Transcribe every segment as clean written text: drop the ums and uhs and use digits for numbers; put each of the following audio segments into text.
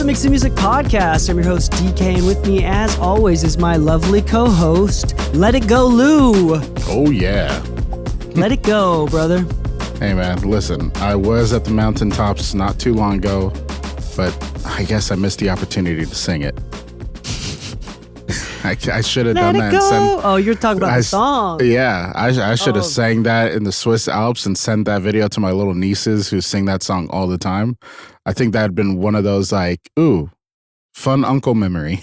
Mix the Music Podcast. I'm your host, Dee Kei, and with me, as always, is my lovely co-host, Let It Go, Lu. Oh, yeah. Let it go, brother. Hey, man, listen, I was at the mountaintops not too long ago, but I guess I missed the opportunity to sing it. I should have done that. Oh, you're talking about the song. Yeah, I should have sang that in the Swiss Alps and sent that video to my little nieces who sing that song all the time. I think that had been one of those like, ooh, fun uncle memory.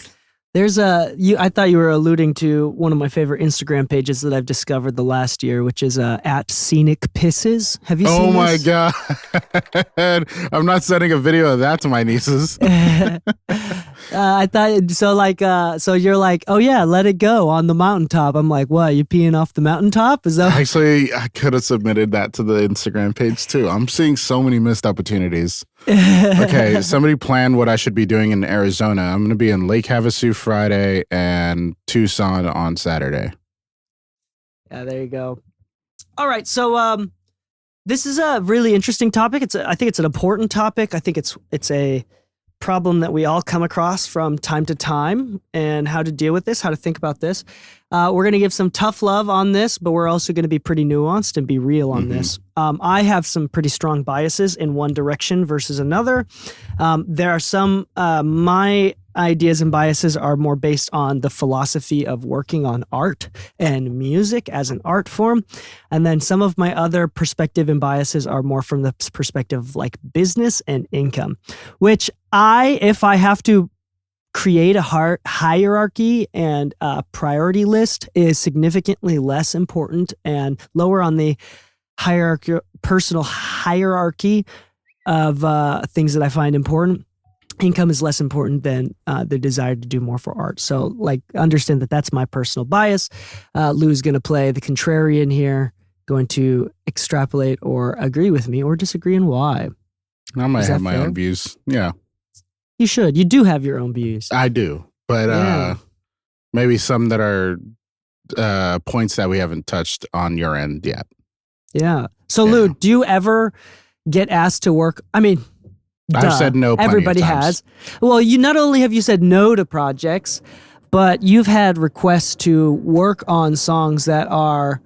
There's I thought you were alluding to one of my favorite Instagram pages that I've discovered the last year, which is at Scenic Pisses. Have you seen this? God. I'm not sending a video of that to my nieces. I thought so. Like, so you're like, oh yeah, let it go on the mountaintop. I'm like, what? You peeing off the mountaintop? Is that actually? I could have submitted that to the Instagram page too. I'm seeing so many missed opportunities. Okay, somebody planned what I should be doing in Arizona. I'm going to be in Lake Havasu Friday and Tucson on Saturday. Yeah, there you go. All right, so this is a really interesting topic. I think it's an important topic. I think it's a problem that we all come across from time to time, and how to deal with this, how to think about this. We're going to give some tough love on this, but we're also going to be pretty nuanced and be real on this. I have some pretty strong biases in one direction versus another. There are some, my ideas and biases are more based on the philosophy of working on art and music as an art form. And then some of my other perspective and biases are more from the perspective of like business and income, which if I have to create a hierarchy and a priority list, is significantly less important and lower on the personal hierarchy of things that I find important. Income is less important than the desire to do more for art. So, like, understand that that's my personal bias. Lou's going to play the contrarian here, going to extrapolate or agree with me or disagree, and why. I might have my own views. Yeah. You should. You do have your own views. I do. But maybe some that are points that we haven't touched on your end yet. Yeah. So, Lou, do you ever get asked to work? I mean, I've said no plenty Everybody of times. has. Well, you not only have you said no to projects, but you've had requests to work on songs that are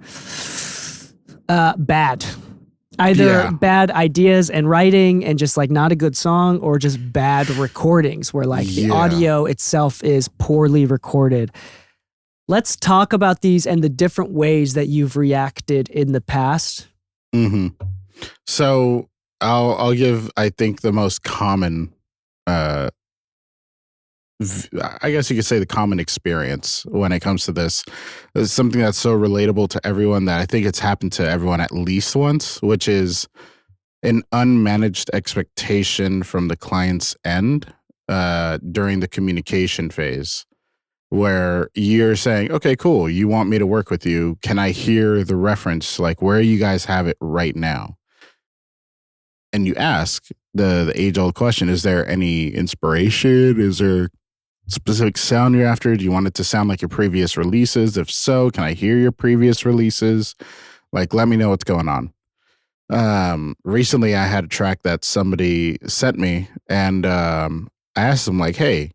bad. Either bad ideas and writing and just like not a good song, or just bad recordings where like the audio itself is poorly recorded. Let's talk about these and the different ways that you've reacted in the past. Mm-hmm. So I'll give, I think, the most common, I guess you could say the common experience when it comes to this. It's something that's so relatable to everyone that I think it's happened to everyone at least once, which is an unmanaged expectation from the client's end during the communication phase, where you're saying, okay, cool, you want me to work with you. Can I hear the reference? Like, where you guys have it right now? And you ask the age-old question, is there any inspiration? Is there specific sound you're after? Do you want it to sound like your previous releases? If so, can I hear your previous releases? Like, let me know what's going on. Recently, I had a track that somebody sent me, and I asked them, like, hey,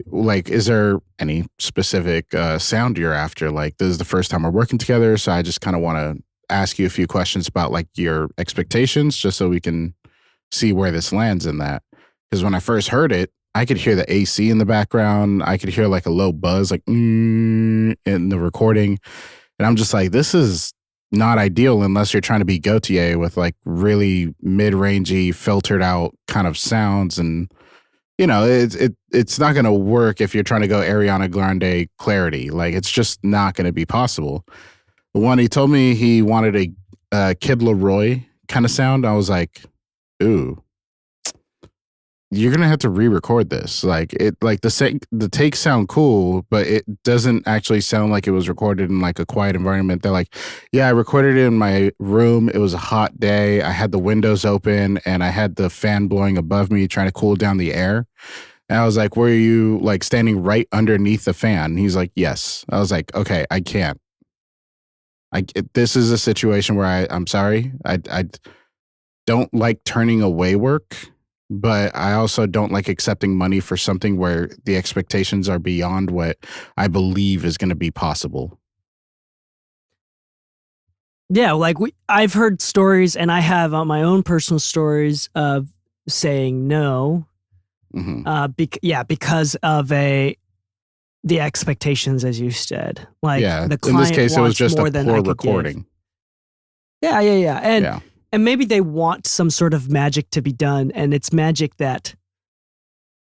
like, is there any specific sound you're after? Like, this is the first time we're working together, so I just kind of want to ask you a few questions about like your expectations, just so we can see where this lands in that. Because when I first heard it, I could hear the AC in the background. I could hear like a low buzz, like in the recording. And I'm just like, this is not ideal unless you're trying to be Gautier with like really mid-rangey, filtered out kind of sounds. And, you know, it's not going to work if you're trying to go Ariana Grande clarity. Like, it's just not going to be possible. When he told me he wanted a Kid Laroi kind of sound, I was like, ooh, you're going to have to re-record this. Like, the takes sound cool, but it doesn't actually sound like it was recorded in like a quiet environment. They're like, yeah, I recorded it in my room. It was a hot day. I had the windows open and I had the fan blowing above me trying to cool down the air. And I was like, were you like standing right underneath the fan? And he's like, yes. I was like, okay, I can't. This is a situation where I'm sorry. I don't like turning away work but I also don't like accepting money for something where the expectations are beyond what I believe is going to be possible. Yeah, like I've heard stories, and I have my own personal stories of saying no, because of the expectations, as you said. Like, the client in this case, it was just more a than poor I could recording. Give. Yeah, and maybe they want some sort of magic to be done, and it's magic that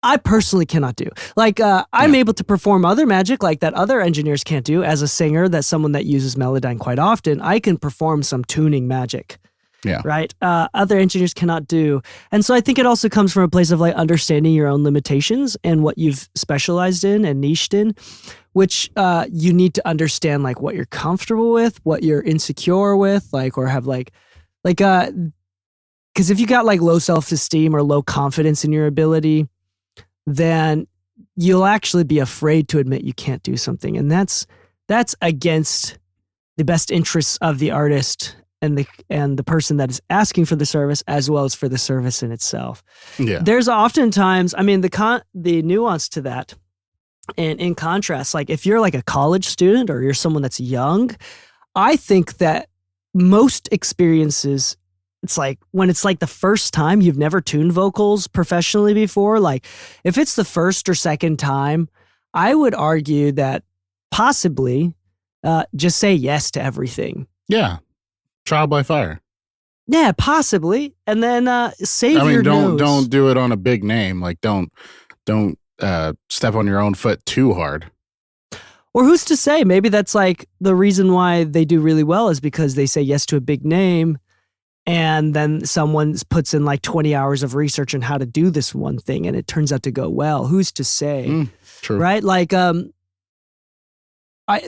I personally cannot do. Like, I'm able to perform other magic like that other engineers can't do. As a singer, that's someone that uses Melodyne quite often, I can perform some tuning magic. Yeah. Right? Other engineers cannot do. And so I think it also comes from a place of like understanding your own limitations and what you've specialized in and niched in, which you need to understand like what you're comfortable with, what you're insecure with, like, or have because if you got like low self-esteem or low confidence in your ability, then you'll actually be afraid to admit you can't do something. And that's against the best interests of the artist and the person that is asking for the service, as well as for the service in itself. Yeah. There's oftentimes, I mean, the nuance to that, and in contrast, like if you're like a college student or you're someone that's young, I think that most experiences, it's like when it's like the first time you've never tuned vocals professionally before, like if it's the first or second time, I would argue that possibly just say yes to everything. Yeah. Trial by fire. Yeah, possibly. And then save your nose. Don't do it on a big name. Like don't step on your own foot too hard. Or who's to say? Maybe that's like the reason why they do really well is because they say yes to a big name, and then someone puts in like 20 hours of research on how to do this one thing, and it turns out to go well. Who's to say? True. Right? Like,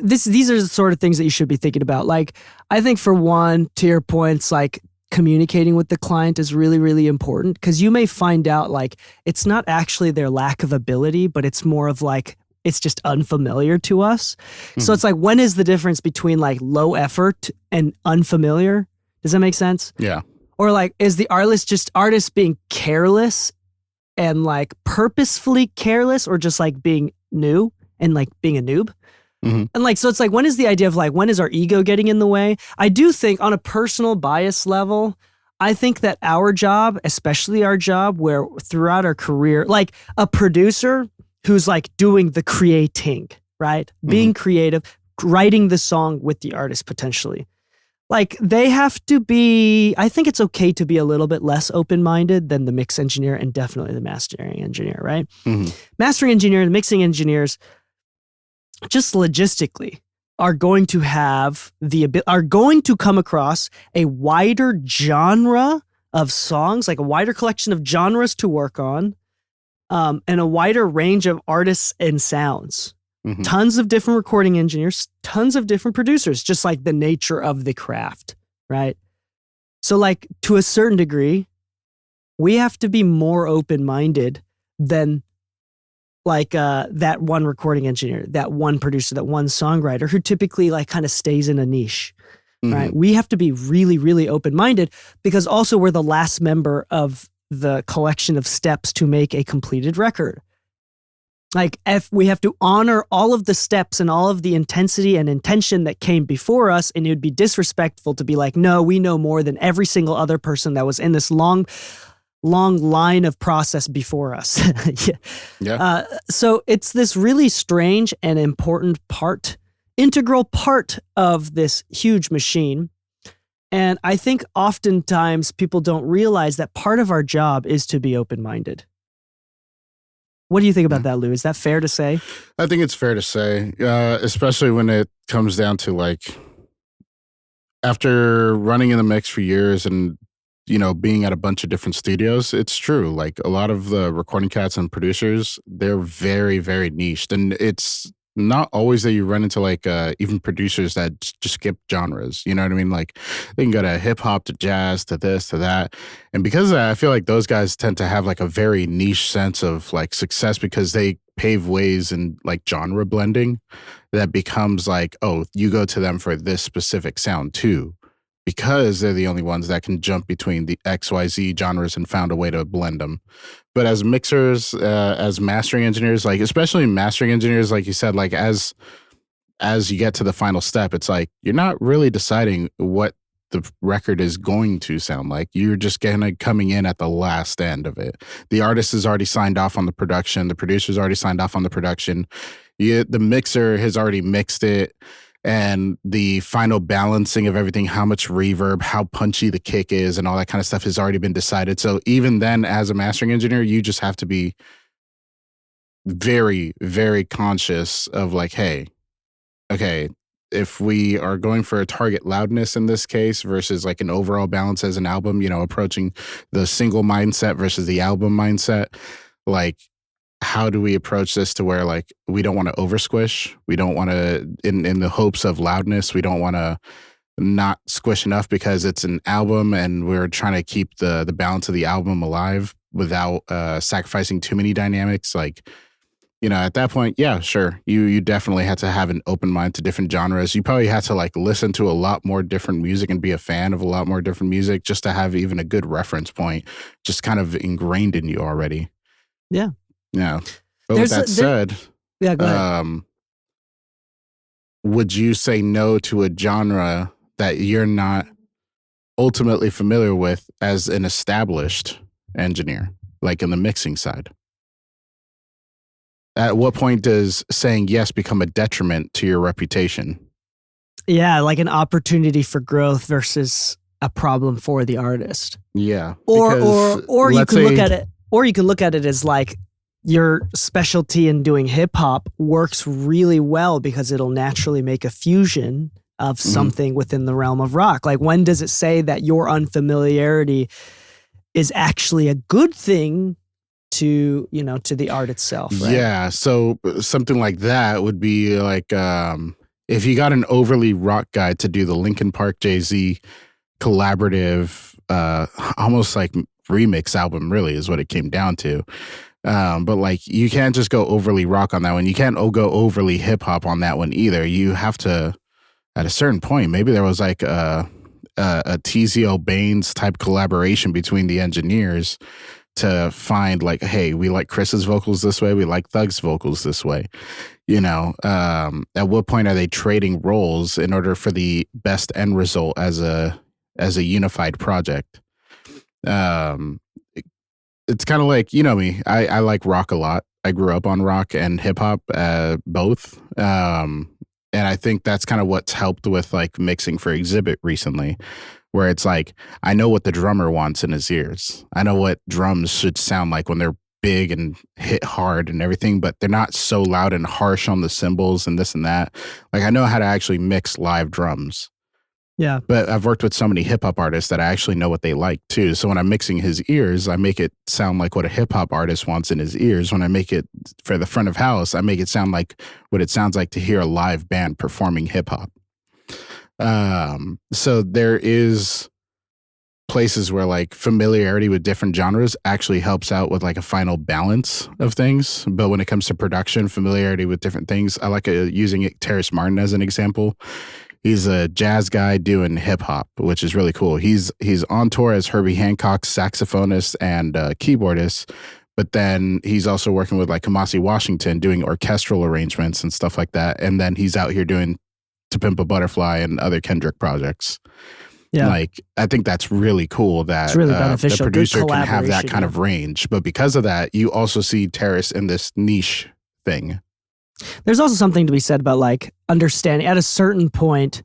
these are the sort of things that you should be thinking about. Like, I think for one, to your points, like communicating with the client is really, really important, because you may find out like it's not actually their lack of ability, but it's more of like, it's just unfamiliar to us. So it's like, when is the difference between like low effort and unfamiliar? Does that make sense? Yeah. Or like, is the artist being careless and like purposefully careless, or just like being new and like being a noob? And like, so it's like, when is the idea of like, when is our ego getting in the way? I do think on a personal bias level, I think that our job, especially our job where throughout our career, like a producer who's like doing the creating, right? Being creative, writing the song with the artist potentially. Like they have to be, I think it's okay to be a little bit less open-minded than the mix engineer and definitely the mastering engineer, right? Mastering engineer and mixing engineers, just logistically, are going to come across a wider genre of songs, like a wider collection of genres to work on, and a wider range of artists and sounds. Tons of different recording engineers, tons of different producers, just like the nature of the craft, right? So like, to a certain degree, we have to be more open-minded than like that one recording engineer, that one producer, that one songwriter who typically like kind of stays in a niche, right? We have to be really, really open-minded, because also we're the last member of the collection of steps to make a completed record. Like, if we have to honor all of the steps and all of the intensity and intention that came before us, and it would be disrespectful to be like, no, we know more than every single other person that was in this long line of process before us. So it's this really strange and important integral part of this huge machine. And I think oftentimes people don't realize that part of our job is to be open-minded. What do you think about that, Lou? Is that fair to say? I think it's fair to say, especially when it comes down to like, after running in the mix for years and, you know, being at a bunch of different studios, it's true. Like a lot of the recording cats and producers, they're very, very niched. And it's not always that you run into like even producers that just skip genres. You know what I mean? Like they can go to hip hop, to jazz, to this, to that. And because of that, I feel like those guys tend to have like a very niche sense of like success, because they pave ways in like genre blending that becomes like, oh, you go to them for this specific sound too. because they're the only ones that can jump between the XYZ genres and found a way to blend them. But as mixers, as mastering engineers, like especially mastering engineers, like you said, like as you get to the final step, it's like you're not really deciding what the record is going to sound like. You're just coming in at the last end of it. The artist has already signed off on the production. The producer's already signed off on the production. The mixer has already mixed it. And the final balancing of everything, how much reverb, how punchy the kick is, and all that kind of stuff has already been decided. So even then, as a mastering engineer, you just have to be very, very conscious of like, hey, okay, if we are going for a target loudness in this case versus like an overall balance as an album, you know, approaching the single mindset versus the album mindset, like, how do we approach this to where like we don't want to over squish, we don't want to in the hopes of loudness, we don't want to not squish enough because it's an album and we're trying to keep the balance of the album alive without sacrificing too many dynamics. Like, you know, at that point, yeah, sure, you definitely had to have an open mind to different genres. You probably had to like listen to a lot more different music and be a fan of a lot more different music just to have even a good reference point just kind of ingrained in you already. Yeah. Yeah. But with that said, yeah, go ahead. Would you say no to a genre that you're not ultimately familiar with as an established engineer, like in the mixing side? At what point does saying yes become a detriment to your reputation? Yeah, like an opportunity for growth versus a problem for the artist. Yeah. Or you can look at it, or you can look at it as like, your specialty in doing hip hop works really well because it'll naturally make a fusion of something within the realm of rock. Like, when does it say that your unfamiliarity is actually a good thing to, you know, to the art itself? Right? Yeah. So something like that would be like, if you got an overly rock guy to do the Linkin Park Jay-Z collaborative, almost like remix album, really is what it came down to. But like, you can't just go overly rock on that one. You can't go overly hip hop on that one either. You have to, at a certain point, maybe there was like a TZO Bankz type collaboration between the engineers to find like, hey, we like Chris's vocals this way, we like Thug's vocals this way. You know, at what point are they trading roles in order for the best end result as a unified project? It's kind of like, you know me, I like rock a lot. I grew up on rock and hip hop, both. And I think that's kind of what's helped with like mixing for Exhibit recently, where it's like, I know what the drummer wants in his ears. I know what drums should sound like when they're big and hit hard and everything, but they're not so loud and harsh on the cymbals and this and that. Like, I know how to actually mix live drums. Yeah. But I've worked with so many hip hop artists that I actually know what they like too. So when I'm mixing his ears, I make it sound like what a hip hop artist wants in his ears. When I make it for the front of house, I make it sound like what it sounds like to hear a live band performing hip hop. So there is places where like familiarity with different genres actually helps out with like a final balance of things. But when it comes to production, familiarity with different things, I like using Terrace Martin as an example. He's a jazz guy doing hip hop, which is really cool. He's on tour as Herbie Hancock's saxophonist and keyboardist, but then he's also working with like Kamasi Washington doing orchestral arrangements and stuff like that. And then he's out here doing To Pimp a Butterfly and other Kendrick projects. Yeah. Like, I think that's really cool that it's really beneficial. The producer can have that kind of range. But because of that, you also see Terrace in this niche thing. There's also something to be said about like understanding at a certain point,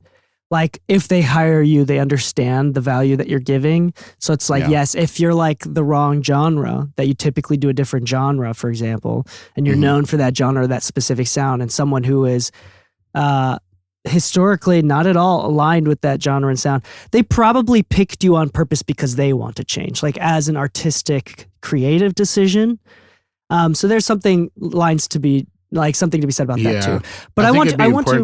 like if they hire you, they understand the value that you're giving. So it's like, yes, if you're like the wrong genre, that you typically do a different genre, for example, and you're known for that genre, that specific sound, and someone who is historically not at all aligned with that genre and sound, they probably picked you on purpose because they want to change, like as an artistic, creative decision. So there's something something to be said about that too. But I want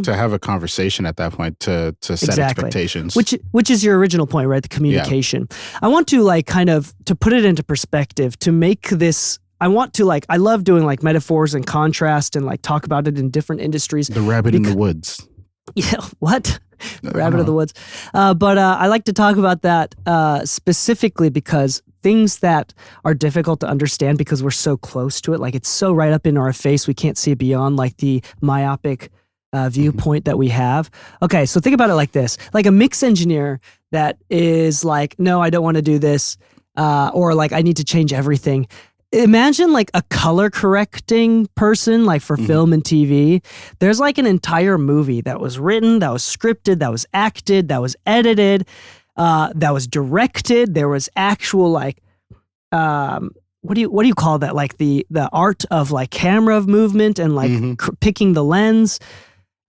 to have a conversation at that point to set expectations, which is your original point, right? The communication. Yeah. I want to like kind of to put it into perspective, to make this. I want to like, I love doing like metaphors and contrast and like talk about it in different industries. The rabbit in the woods. Yeah. What? Rabbit of the woods. But I like to talk about that specifically because things that are difficult to understand because we're so close to it, like it's so right up in our face, we can't see it beyond like the myopic viewpoint that we have. Okay, so think about it like this. Like a mix engineer that is like, no, I don't want to do this, or like I need to change everything. Imagine like a color correcting person, like for film and TV. There's like an entire movie that was written, that was scripted, that was acted, that was edited, that was directed. There was actual like, what do you call that? Like the art of like camera movement and like picking the lens,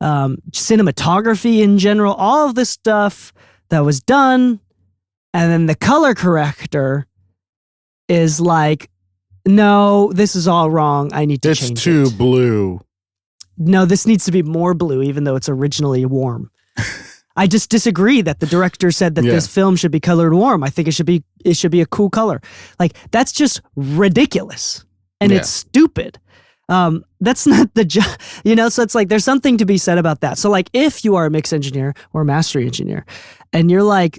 cinematography in general, all of this stuff that was done. And then the color corrector is like, no, this is all wrong. I need to change it. It's too blue. No, this needs to be more blue, even though it's originally warm. I just disagree that the director said that this film should be colored warm. I think it should be a cool color. Like, that's just ridiculous. And it's stupid. That's not the job, so it's like, there's something to be said about that. So like, if you are a mix engineer or a mastering engineer and you're like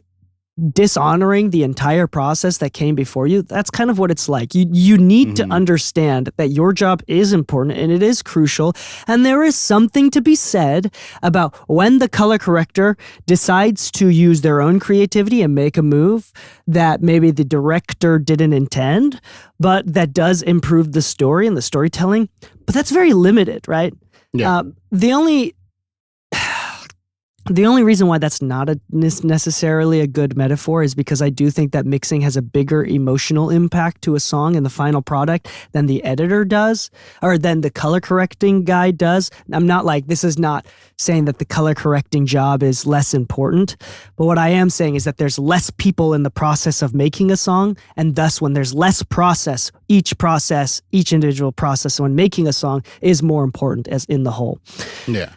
dishonoring the entire process that came before you, that's kind of what it's like. You need to understand that your job is important and it is crucial. And there is something to be said about when the color corrector decides to use their own creativity and make a move that maybe the director didn't intend, but that does improve the story and the storytelling. But that's very limited, right? Yeah. The only reason why that's not necessarily a good metaphor is because I do think that mixing has a bigger emotional impact to a song and the final product than the editor does, or than the color correcting guy does. I'm not like, this is not saying that the color correcting job is less important, but what I am saying is that there's less people in the process of making a song, and thus when there's less process, each individual process when making a song is more important as in the whole. Yeah.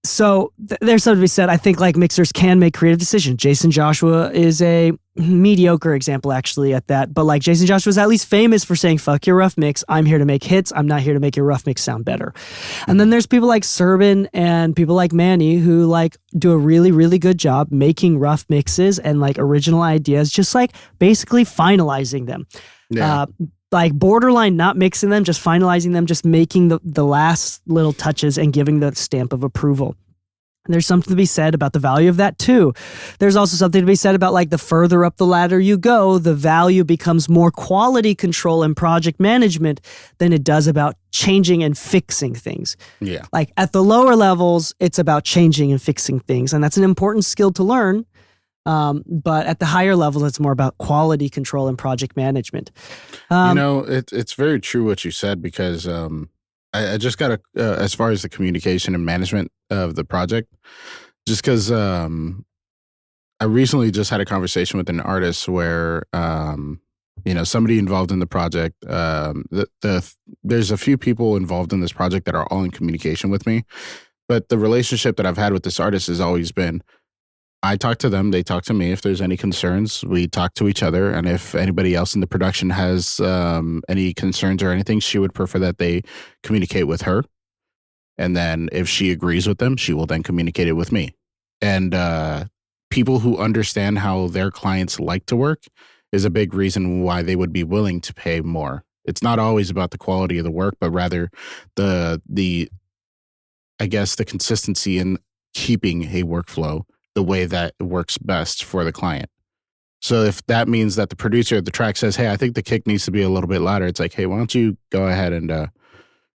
So there's something to be said. I think like mixers can make creative decisions. Jason Joshua is a mediocre example actually at that. But like Jason Joshua is at least famous for saying, fuck your rough mix. I'm here to make hits. I'm not here to make your rough mix sound better. And then there's people like Serban and people like Manny who like do a really, really good job making rough mixes and like original ideas, just like basically finalizing them. Yeah. Like borderline not mixing them, just finalizing them, just making the last little touches and giving the stamp of approval. And there's something to be said about the value of that too. There's also something to be said about like the further up the ladder you go, the value becomes more quality control and project management than it does about changing and fixing things. Yeah. Like at the lower levels, it's about changing and fixing things. And that's an important skill to learn. But at the higher levels, it's more about quality control and project management. It's very true what you said, because I just got as far as the communication and management of the project, just because I recently just had a conversation with an artist where, somebody involved in the project, there's a few people involved in this project that are all in communication with me. But the relationship that I've had with this artist has always been, I talk to them, they talk to me. If there's any concerns, we talk to each other. And if anybody else in the production has any concerns or anything, she would prefer that they communicate with her. And then if she agrees with them, she will then communicate it with me. And people who understand how their clients like to work is a big reason why they would be willing to pay more. It's not always about the quality of the work, but rather the consistency in keeping a workflow the way that it works best for the client. So if that means that the producer of the track says, hey, I think the kick needs to be a little bit louder, it's like, hey, why don't you go ahead and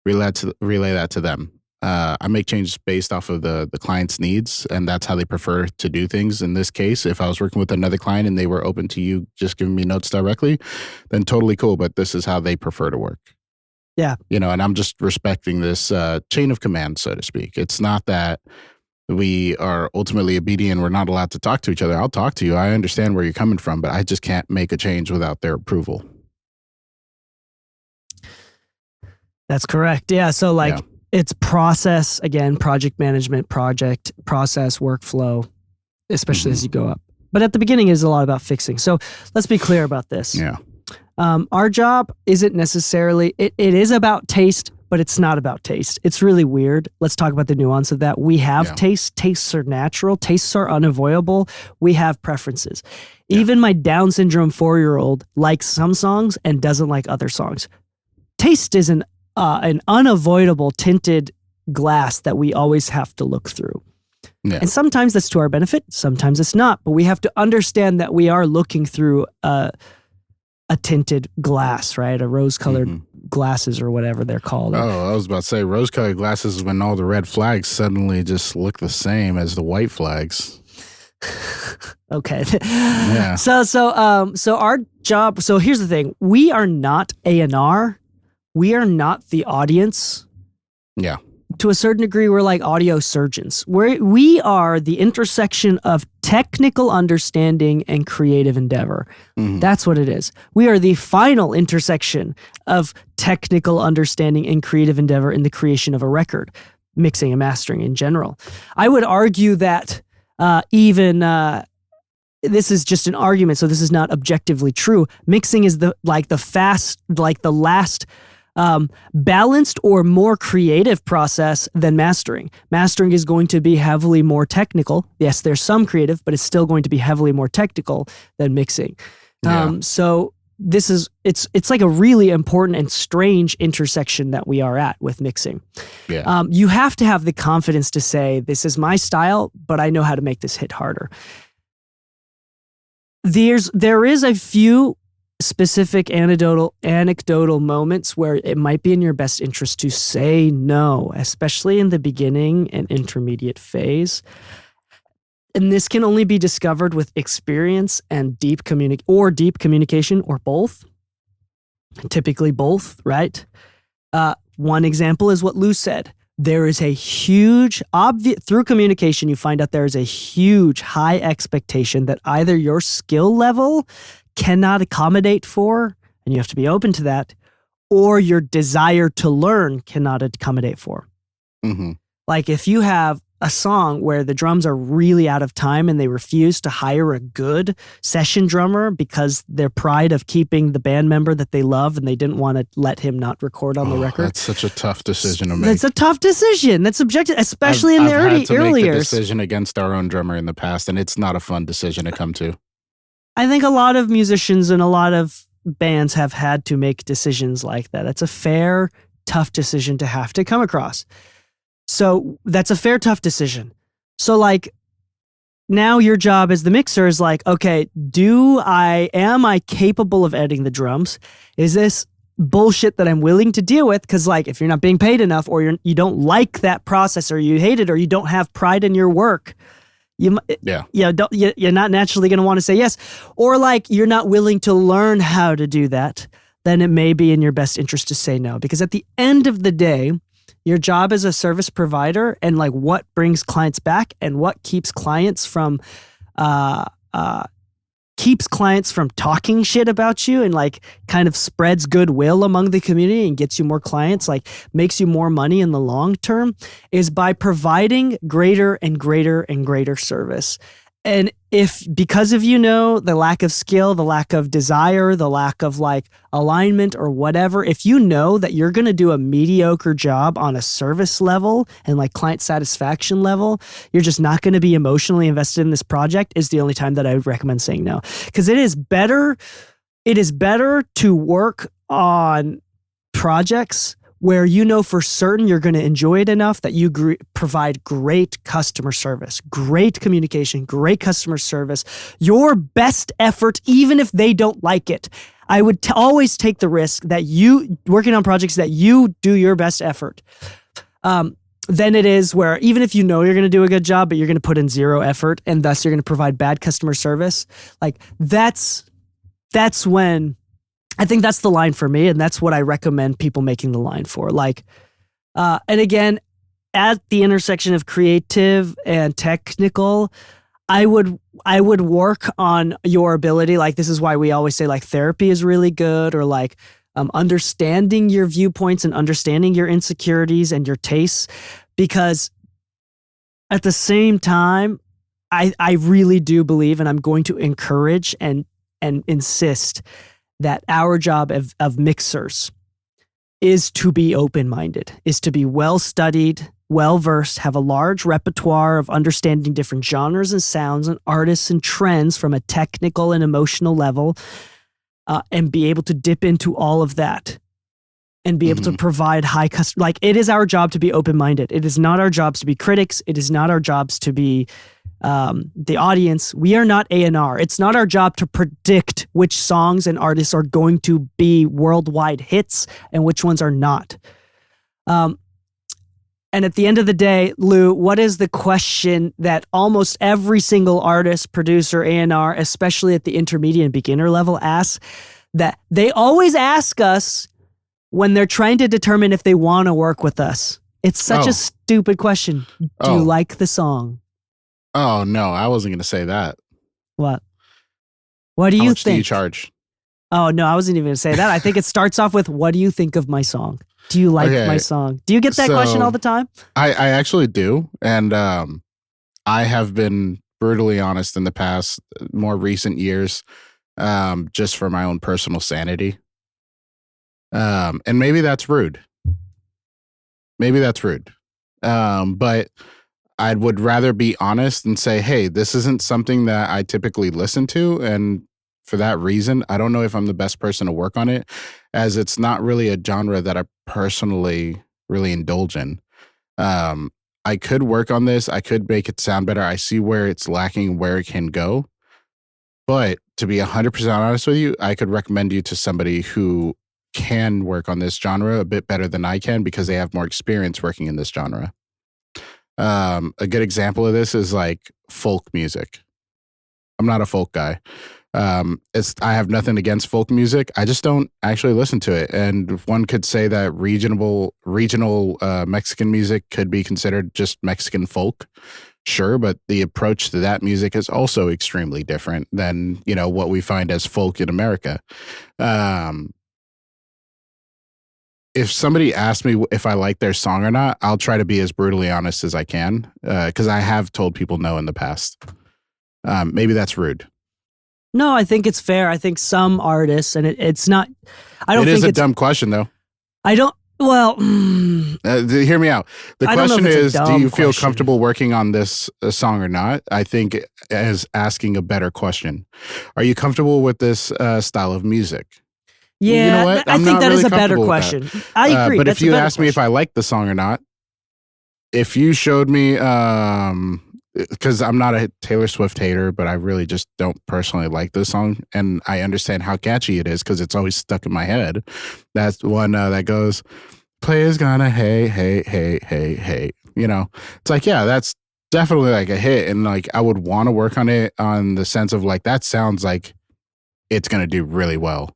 relay that to them. I make changes based off of the client's needs, and that's how they prefer to do things. In this case, if I was working with another client and they were open to you just giving me notes directly, then totally cool, but this is how they prefer to work. Yeah. And I'm just respecting this chain of command, so to speak. It's not that we are ultimately obedient. We're not allowed to talk to each other. I'll talk to you. I understand where you're coming from, but I just can't make a change without their approval. That's correct. Yeah. So it's process, again, project management, project, process, workflow, especially as you go up. But at the beginning is a lot about fixing. So let's be clear about this. Yeah. Our job isn't necessarily, it is about taste, but it's not about taste. It's really weird. Let's talk about the nuance of that. We have tastes. Tastes are natural. Tastes are unavoidable. We have preferences. Even my Down syndrome 4-year-old likes some songs and doesn't like other songs. Taste is an unavoidable tinted glass that we always have to look through. And sometimes that's to our benefit. Sometimes it's not. But we have to understand that we are looking through a tinted glass, right? A rose-colored glasses or whatever they're called. Oh, I was about to say rose-colored glasses is when all the red flags suddenly just look the same as the white flags. Okay. Yeah. So our job. So here's the thing: we are not A&R. We are not the audience. Yeah. To a certain degree, we're like audio surgeons. We are the intersection of technical understanding and creative endeavor. That's what it is. We are the final intersection of technical understanding and creative endeavor in the creation of a record, mixing and mastering in general. I would argue that this is just an argument, so this is not objectively true. Mixing is the last balanced or more creative process than mastering. Mastering is going to be heavily more technical. Yes, there's some creative, but it's still going to be heavily more technical than mixing. So this is it's like a really important and strange intersection that we are at with mixing. You have to have the confidence to say, this is my style, but I know how to make this hit harder. There is a few specific anecdotal moments where it might be in your best interest to say no, especially in the beginning and intermediate phase. And this can only be discovered with experience and deep communication, or both. Typically both, right? One example is what Lu said. There is a huge, through communication, you find out there is a huge high expectation that either your skill level cannot accommodate for, and you have to be open to that, or your desire to learn cannot accommodate for. Like if you have a song where the drums are really out of time and they refuse to hire a good session drummer because their pride of keeping the band member that they love and they didn't want to let him not record on the record. That's such a tough decision to make. It's a tough decision. That's subjective, especially in the early years. I've had to make the decision against our own drummer in the past, and it's not a fun decision to come to. I think a lot of musicians and a lot of bands have had to make decisions like that. It's a fair, tough decision to have to come across. So that's a fair, tough decision. So like now your job as the mixer is like, okay, am I capable of editing the drums? Is this bullshit that I'm willing to deal with? Because like if you're not being paid enough, or you don't like that process, or you hate it, or you don't have pride in your work, you're not naturally going to want to say yes. Or like you're not willing to learn how to do that, then it may be in your best interest to say no. Because at the end of the day, your job as a service provider and like what brings clients back and what keeps clients from talking shit about you and like kind of spreads goodwill among the community and gets you more clients, like makes you more money in the long term, is by providing greater and greater and greater service. And if because of, the lack of skill, the lack of desire, the lack of like alignment or whatever, if you know that you're going to do a mediocre job on a service level and like client satisfaction level, you're just not going to be emotionally invested in this project, is the only time that I would recommend saying no. Because it is better to work on projects where for certain you're going to enjoy it enough that you provide great customer service, great communication, great customer service, your best effort, even if they don't like it. I would always take the risk that you, working on projects that you do your best effort. Then it is where even if you're going to do a good job, but you're going to put in zero effort and thus you're going to provide bad customer service, like that's when... I think that's the line for me, and that's what I recommend people making the line for. Like, and again, at the intersection of creative and technical, I would work on your ability. Like, this is why we always say like therapy is really good, or like understanding your viewpoints and understanding your insecurities and your tastes, because at the same time, I really do believe, and I'm going to encourage and insist that our job of mixers is to be open-minded, is to be well-studied, well-versed, have a large repertoire of understanding different genres and sounds and artists and trends from a technical and emotional level, and be able to dip into all of that and be able to provide high customer. Like, it is our job to be open-minded. It is not our jobs to be critics. It is not our jobs to be the audience. We are not A&R. It's not our job to predict which songs and artists are going to be worldwide hits and which ones are not. And at the end of the day, Lu, what is the question that almost every single artist, producer, A&R, especially at the intermediate and beginner level, asks? That they always ask us when they're trying to determine if they want to work with us. It's such a stupid question. Do you like the song? Oh, no, I wasn't going to say that. What? What do you think? How much do you charge? Oh, no, I wasn't even going to say that. I think it starts off with, what do you think of my song? Do you like my song? Do you get that question all the time? I actually do. And I have been brutally honest in the past, more recent years, just for my own personal sanity. And maybe that's rude. But I would rather be honest and say, hey, this isn't something that I typically listen to. And for that reason, I don't know if I'm the best person to work on it, as it's not really a genre that I personally really indulge in. I could work on this. I could make it sound better. I see where it's lacking, where it can go. But to be 100% honest with you, I could recommend you to somebody who can work on this genre a bit better than I can, because they have more experience working in this genre. A good example of this is like folk music. I'm not a folk guy. I have nothing against folk music. I just don't actually listen to it. And one could say that regional Mexican music could be considered just Mexican folk. Sure, but the approach to that music is also extremely different than, what we find as folk in America. If somebody asks me if I like their song or not, I'll try to be as brutally honest as I can, because I have told people no in the past. Maybe that's rude. No, I think it's fair. I think some artists, and it's not. I don't. It is a dumb question, though. I don't. Well, hear me out. The question is, do you feel comfortable working on this song or not? I think as asking a better question. Are you comfortable with this style of music? Yeah, you know what? I think that is a better question. I agree. But if you ask me if I like the song or not, if you showed me, because I'm not a Taylor Swift hater, but I really just don't personally like this song, and I understand how catchy it is because it's always stuck in my head. That's one that goes, "Players gonna hey hey hey hey hey." It's like, yeah, that's definitely like a hit, and like I would want to work on it on the sense of like that sounds like it's gonna do really well.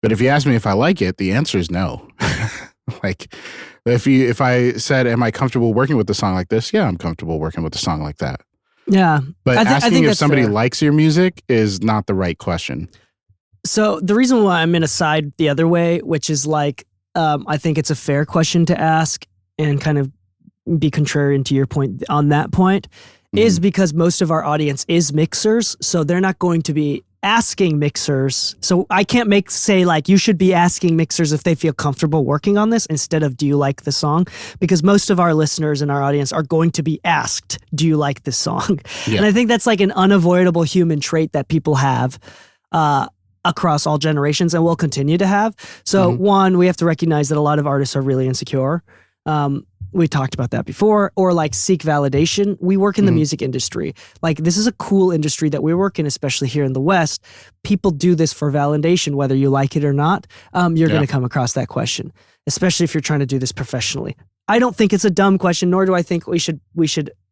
But if you ask me if I like it, the answer is no. Like, if I said, am I comfortable working with a song like this? Yeah, I'm comfortable working with a song like that. Yeah. But asking if somebody likes your music is not the right question. So the reason why I'm in a side the other way, which is like, I think it's a fair question to ask and kind of be contrarian to your point on that point, is because most of our audience is mixers. So they're not going to be asking mixers. So I can't say like, you should be asking mixers if they feel comfortable working on this instead of, do you like the song? Because most of our listeners in our audience are going to be asked, do you like this song? Yeah. And I think that's like an unavoidable human trait that people have across all generations and will continue to have. So one, we have to recognize that a lot of artists are really insecure. We talked about that before, or like seek validation. We work in the music industry. Like, this is a cool industry that we work in, especially here in the West. People do this for validation, whether you like it or not. You're going to come across that question, especially if you're trying to do this professionally. I don't think it's a dumb question, nor do I think we should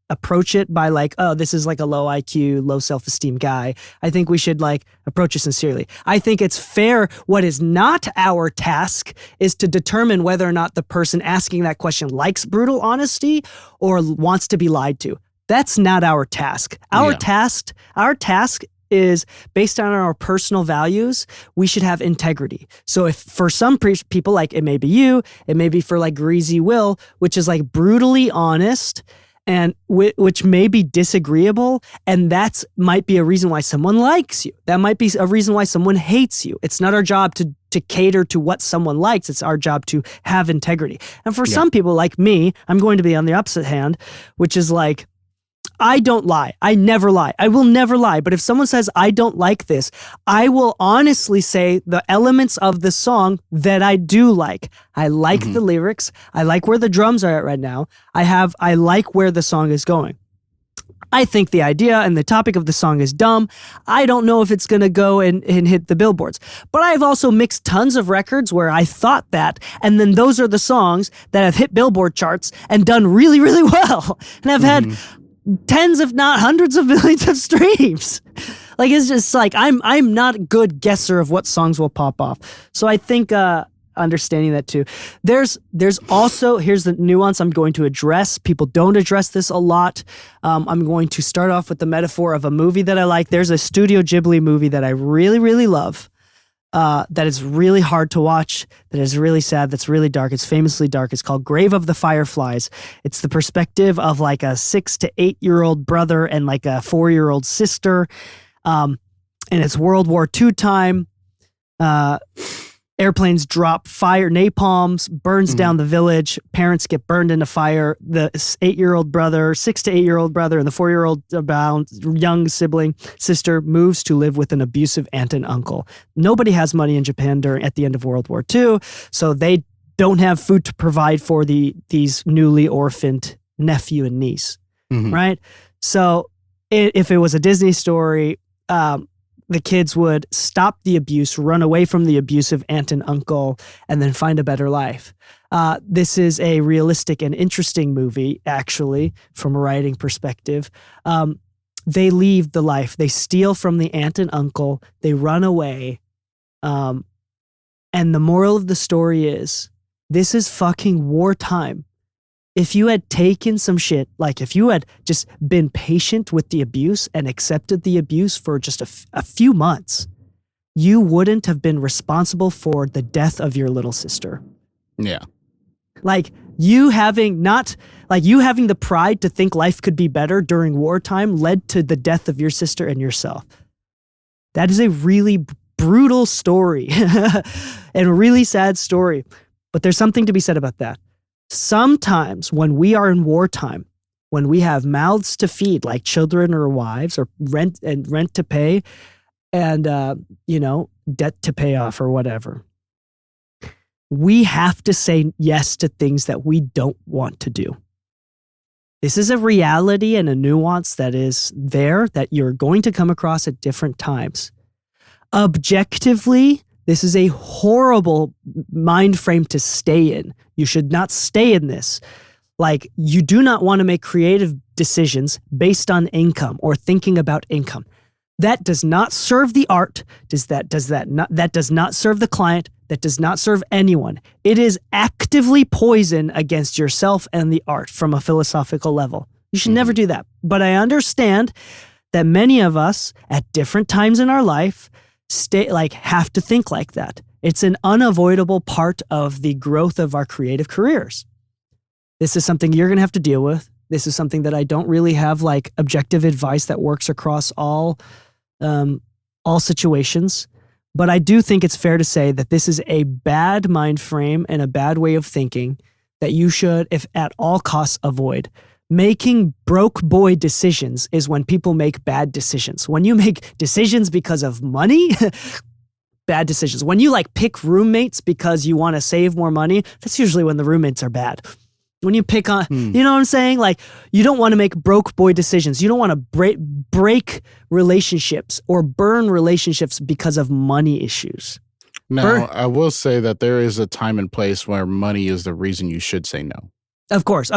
approach it by like, oh, this is like a low IQ, low self-esteem guy. I think we should like approach it sincerely. I think it's fair. What is not our task is to determine whether or not the person asking that question likes brutal honesty or wants to be lied to. That's not our task. Our task is based on our personal values. We should have integrity. So if for some people, like it may be you, it may be for like Greasy Will, which is like brutally honest, and which may be disagreeable, and might be a reason why someone likes you. That might be a reason why someone hates you. It's not our job to to cater to what someone likes. It's our job to have integrity. And for Yeah. some people like me, I'm going to be on the opposite hand, which is like, I don't lie. I never lie. I will never lie. But if someone says, I don't like this, I will honestly say the elements of the song that I do like. I like the lyrics. I like where the drums are at right now. I like where the song is going. I think the idea and the topic of the song is dumb. I don't know if it's going to go and hit the billboards. But I've also mixed tons of records where I thought that, and then those are the songs that have hit billboard charts and done really, really well. And I've had tens, if not hundreds of millions of streams. Like, it's just like, I'm not a good guesser of what songs will pop off. So I think understanding that too. There's also, here's the nuance I'm going to address. People don't address this a lot. I'm going to start off with the metaphor of a movie that I like. There's a Studio Ghibli movie that I really, really love. That is really hard to watch, that is really sad, that's really dark. It's famously dark. It's called Grave of the Fireflies. It's the perspective of like a 6 to 8 year old brother and like a 4-year-old sister. And it's World War II time. Airplanes drop fire, napalms, burns down the village. Parents get burned in a fire. The 8-year-old brother, 6 to 8 year old brother, and the 4-year-old young sister moves to live with an abusive aunt and uncle. Nobody has money in Japan at the end of World War II, so they don't have food to provide for these newly orphaned nephew and niece, right? So if it was a Disney story, the kids would stop the abuse, run away from the abusive aunt and uncle, and then find a better life. This is a realistic and interesting movie, actually, from a writing perspective. They leave the life. They steal from the aunt and uncle. They run away. And the moral of the story is, this is fucking wartime. If you had taken some shit, like if you had just been patient with the abuse and accepted the abuse for just a few months, you wouldn't have been responsible for the death of your little sister. Yeah. Like you having the pride to think life could be better during wartime led to the death of your sister and yourself. That is a really brutal story and a really sad story. But there's something to be said about that. Sometimes when we are in wartime, when we have mouths to feed, like children or wives, or rent to pay, and debt to pay off or whatever, we have to say yes to things that we don't want to do. This is a reality and a nuance that is there that you're going to come across at different times. Objectively, this is a horrible mind frame to stay in. You should not stay in this. Like, you do not want to make creative decisions based on income or thinking about income. That does not serve the art. That does not serve the client. That does not serve anyone. It is actively poison against yourself and the art from a philosophical level. You should never do that. But I understand that many of us at different times in our life have to think like that. It's an unavoidable part of the growth of our creative careers. This is something you're going to have to deal with. This is something that I don't really have like objective advice that works across all situations. But I do think it's fair to say that this is a bad mind frame and a bad way of thinking that you should, if at all costs, avoid. Making broke boy decisions is when people make bad decisions. When you make decisions because of money, bad decisions. When you like pick roommates because you want to save more money, that's usually when the roommates are bad. When you pick on, you know what I'm saying? Like, you don't want to make broke boy decisions. You don't want to break relationships or burn relationships because of money issues. Now, I will say that there is a time and place where money is the reason you should say no. Of course.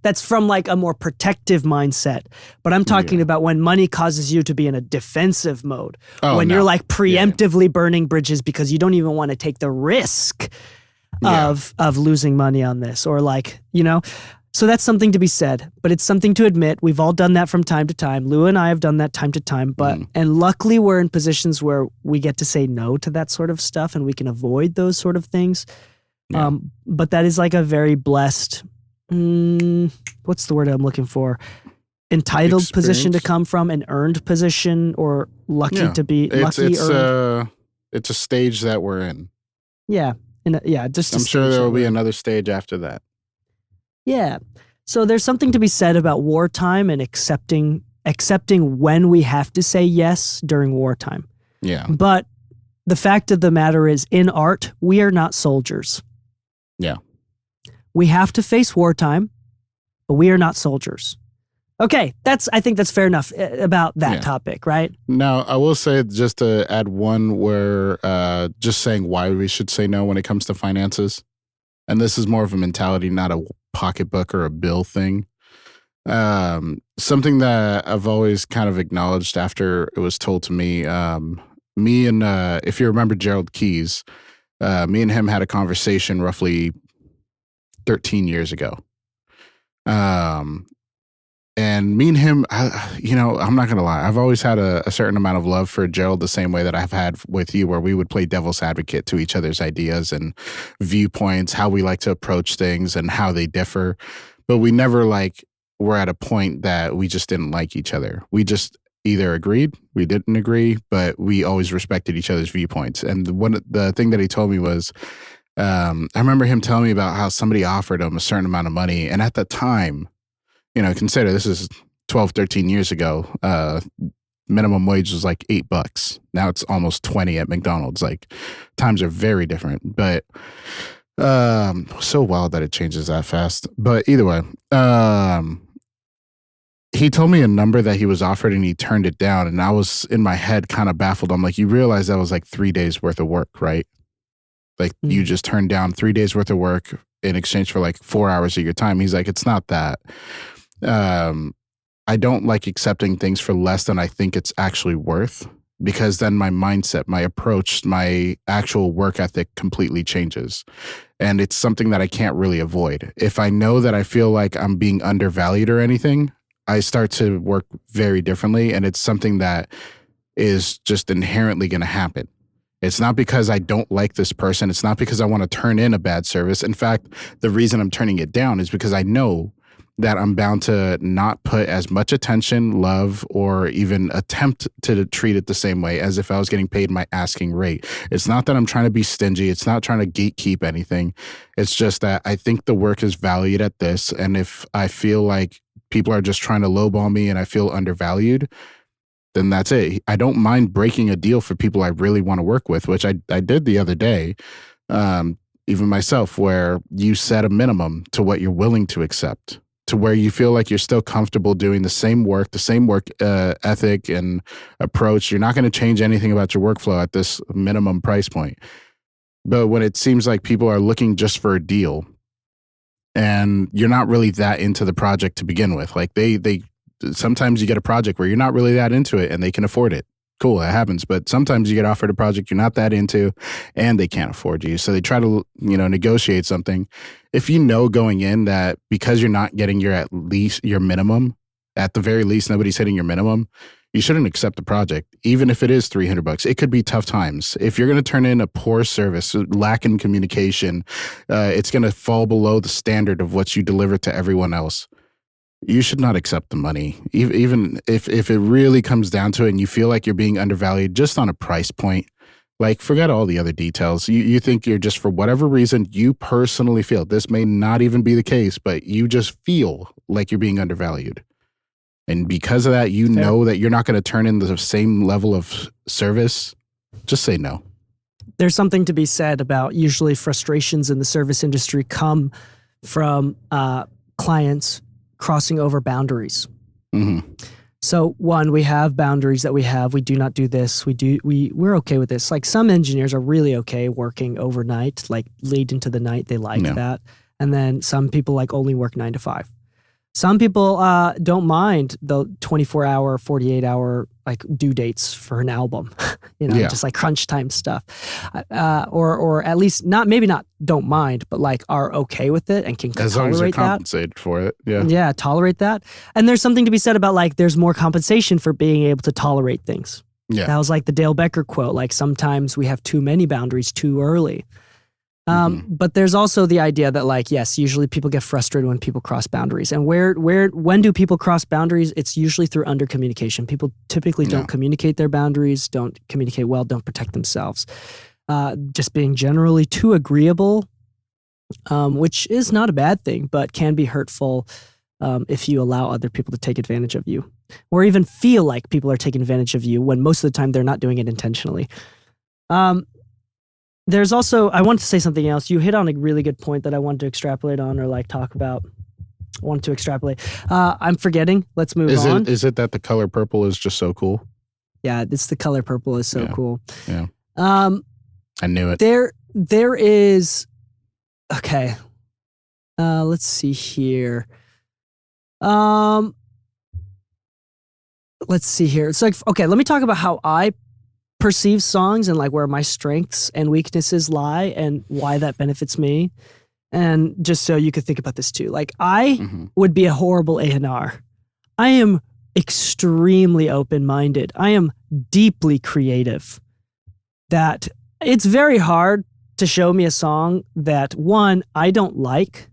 That's from like a more protective mindset. But I'm talking about when money causes you to be in a defensive mode. When you're like preemptively burning bridges because you don't even want to take the risk of losing money on this, or like, so that's something to be said, but it's something to admit. We've all done that from time to time. Lou and I have done that time to time, and luckily we're in positions where we get to say no to that sort of stuff and we can avoid those sort of things. But that is like a very blessed, what's the word I'm looking for? Entitled position to come from, an earned position, or lucky to be lucky. It's a stage that we're in. Yeah. Just I'm sure there will be another stage after that. Yeah. So there's something to be said about wartime and accepting when we have to say yes during wartime. Yeah. But the fact of the matter is, in art, we are not soldiers. Yeah. We have to face wartime, but we are not soldiers. Okay, I think that's fair enough about that topic, right? Now, I will say, just to add one, where just saying why we should say no when it comes to finances. And this is more of a mentality, not a pocketbook or a bill thing. Something that I've always kind of acknowledged after it was told to me, me and, if you remember Gerald Keys, me and him had a conversation roughly 13 years ago. And me and him, I'm not going to lie. I've always had a certain amount of love for Gerald, the same way that I've had with you, where we would play devil's advocate to each other's ideas and viewpoints, how we like to approach things and how they differ. But we never were at a point that we just didn't like each other. We just either agreed, we didn't agree, but we always respected each other's viewpoints. And the thing that he told me was, I remember him telling me about how somebody offered him a certain amount of money. And at the time, consider this is 12, 13 years ago. Minimum wage was like $8. Now it's almost 20 at McDonald's. Times are very different, but so wild that it changes that fast. But either way, he told me a number that he was offered and he turned it down. And I was in my head kind of baffled. I'm like, you realize that was 3 days worth of work, right? You just turned down 3 days worth of work in exchange for 4 hours of your time. He's like, it's not that. I don't like accepting things for less than I think it's actually worth, because then my mindset, my approach, my actual work ethic completely changes. And it's something that I can't really avoid. If I know that I feel like I'm being undervalued or anything, I start to work very differently. And it's something that is just inherently going to happen. It's not because I don't like this person. It's not because I want to turn in a bad service. In fact, the reason I'm turning it down is because I know that I'm bound to not put as much attention, love, or even attempt to treat it the same way as if I was getting paid my asking rate. It's not that I'm trying to be stingy. It's not trying to gatekeep anything. It's just that I think the work is valued at this. And if I feel like people are just trying to lowball me and I feel undervalued, then that's it. I don't mind breaking a deal for people I really want to work with, which I did the other day, even myself, where you set a minimum to what you're willing to accept, to where you feel like you're still comfortable doing the same work ethic and approach. You're not going to change anything about your workflow at this minimum price point. But when it seems like people are looking just for a deal and you're not really that into the project to begin with, sometimes you get a project where you're not really that into it and they can afford it. Cool, that happens. But sometimes you get offered a project you're not that into and they can't afford you. So they try to, negotiate something. If you know going in that because you're not getting your minimum, at the very least, nobody's hitting your minimum, you shouldn't accept the project, even if it is $300. It could be tough times. If you're going to turn in a poor service, lack in communication, it's going to fall below the standard of what you deliver to everyone else. You should not accept the money, even if it really comes down to it and you feel like you're being undervalued just on a price point. Forget all the other details. You think you're just, for whatever reason, you personally feel, this may not even be the case, but you just feel like you're being undervalued. And because of that, know that you're not going to turn in the same level of service. Just say no. There's something to be said about usually frustrations in the service industry come from clients crossing over boundaries. Mm-hmm. So one, we have boundaries that we have. We do not do this. We're okay with this. Some engineers are really okay working overnight, late into the night. They like that. And then some people only work 9 to 5. Some people don't mind the 24-hour, 48-hour due dates for an album, just crunch time stuff, or at least maybe not don't mind, but are okay with it and can as tolerate long as they're that. compensated for it. Yeah, tolerate that. And there's something to be said about there's more compensation for being able to tolerate things. Yeah, that was the Dale Becker quote. Sometimes we have too many boundaries too early. But there's also the idea that yes, usually people get frustrated when people cross boundaries. And when do people cross boundaries? It's usually through undercommunication. People typically don't communicate their boundaries, don't communicate well, don't protect themselves. just being generally too agreeable, which is not a bad thing, but can be hurtful if you allow other people to take advantage of you, or even feel like people are taking advantage of you when most of the time they're not doing it intentionally. There's also, I wanted to say something else. You hit on a really good point that I wanted to extrapolate on, or like talk about. I wanted to extrapolate. I'm forgetting. Let's move on. Is it that the color purple is just so cool? Yeah, it's the color purple is so cool. Yeah. I knew it. There is, okay. Let's see here. Let's see here. It's like, okay, let me talk about how I perceive songs and like where my strengths and weaknesses lie and why that benefits me. And just so you could think about this too. Like I would be a horrible A&R. I am extremely open-minded. I am deeply creative. That it's very hard to show me a song that, one, I don't like,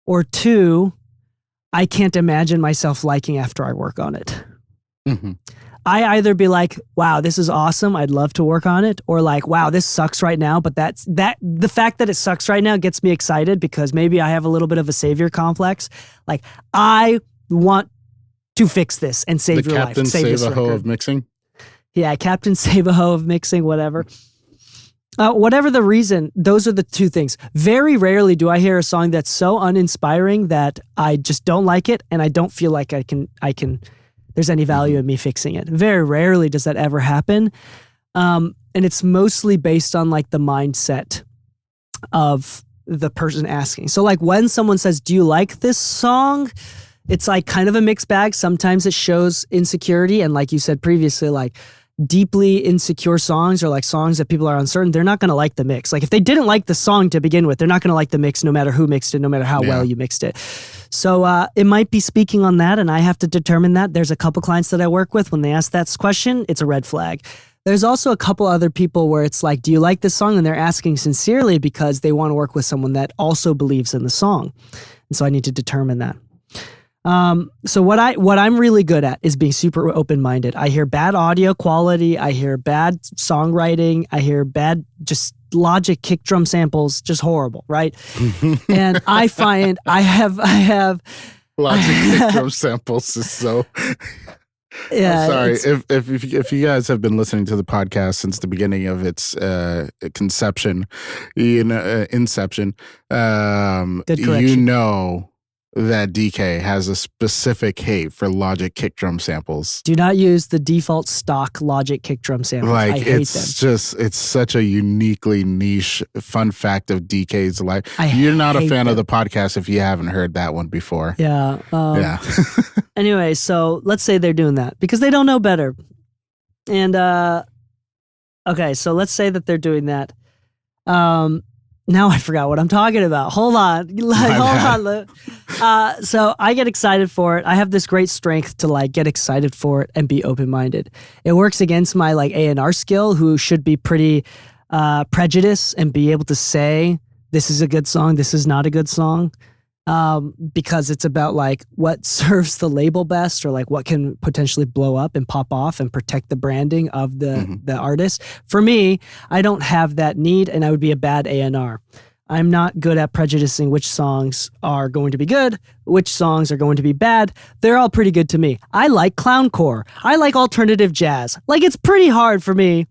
or two, I can't imagine myself liking after I work on it. I either be like, wow, this is awesome, I'd love to work on it, or like, wow, this sucks right now, but the fact that it sucks right now gets me excited because maybe I have a little bit of a savior complex. Like, I want to fix this and save your life. Captain Save-A-Ho of mixing? Yeah, Captain Save-A-Ho of mixing, whatever. Whatever the reason, those are the two things. Very rarely do I hear a song that's so uninspiring that I just don't like it and I don't feel like I can there's any value in me fixing it. Very rarely does that ever happen. And it's mostly based on like the mindset of the person asking. So like when someone says, do you like this song? It's like kind of a mixed bag. Sometimes it shows insecurity. And like you said previously, like deeply insecure songs or like songs that people are uncertain, they're not going to like the mix. Like if they didn't like the song to begin with, they're not going to like the mix no matter who mixed it, no matter how well you mixed it. So it might be speaking on that, and I have to determine that. There's a couple clients that I work with, when they ask that question, it's a red flag. There's also a couple other people where it's like, do you like this song? And they're asking sincerely because they want to work with someone that also believes in the song. And so I need to determine that. So what I'm really good at is being super open-minded. I hear bad audio quality. I hear bad songwriting. I hear bad just Logic kick drum samples, just horrible, right? And I find I have Logic kick drum samples is so. Yeah, I'm sorry if you guys have been listening to the podcast since the beginning of its conception, inception, you know that Dee Kei has a specific hate for Logic kick drum samples. Do not use the default stock Logic kick drum samples. Like, I hate them. It's such a uniquely niche fun fact of Dee Kei's life. You're not a fan of the podcast if you haven't heard that one before. Yeah. Yeah. Anyway, so let's say they're doing that because they don't know better. And, okay, so let's say that they're doing that. Now I forgot what I'm talking about. Hold on. So I get excited for it. I have this great strength to like get excited for it and be open-minded. It works against my like A&R skill, who should be pretty prejudiced and be able to say, this is a good song, this is not a good song. Because it's about like what serves the label best, or like what can potentially blow up and pop off and protect the branding of the artist. For me, I don't have that need, and I would be a bad A&R. I'm not good at prejudicing which songs are going to be good, which songs are going to be bad. They're all pretty good to me. I like clowncore. I like alternative jazz. Like, it's pretty hard for me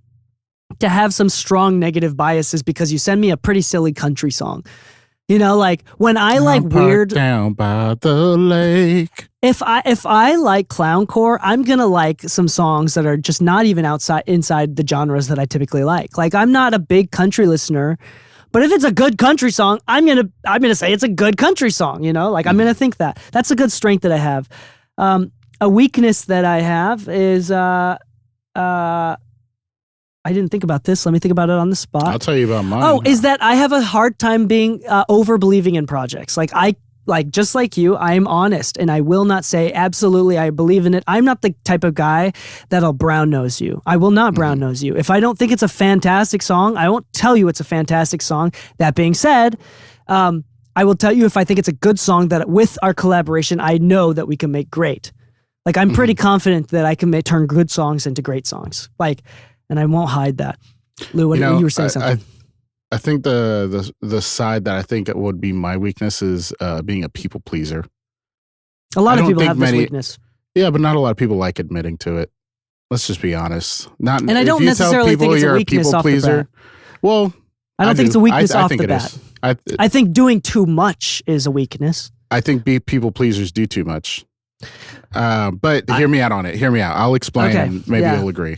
to have some strong negative biases because you send me a pretty silly country song. You know, like when I like weird down by the lake. If I like clowncore, I'm gonna like some songs that are just not even inside the genres that I typically like. Like, I'm not a big country listener, but if it's a good country song, I'm gonna say it's a good country song. You know, like I'm gonna think that. That's a good strength that I have. A weakness that I have is I didn't think about this. Let me think about it on the spot. I'll tell you about mine. Oh, is that I have a hard time being over-believing in projects. Like just like you, I'm honest, and I will not say absolutely I believe in it. I'm not the type of guy that'll brown nose you. I will not brown nose you. If I don't think it's a fantastic song, I won't tell you it's a fantastic song. That being said, I will tell you if I think it's a good song that with our collaboration, I know that we can make great. Like, I'm pretty confident that I can turn good songs into great songs. Like, and I won't hide that. Lou, what you were saying something. I think the side that I think would be my weakness is being a people pleaser. A lot of people have this weakness. Yeah, but not a lot of people like admitting to it. Let's just be honest. And I don't necessarily think it's a weakness off the bat. Well, I don't think it's a weakness off the bat. I think doing too much is a weakness. I think people pleasers do too much. But hear me out on it. Hear me out. I'll explain and maybe you'll agree.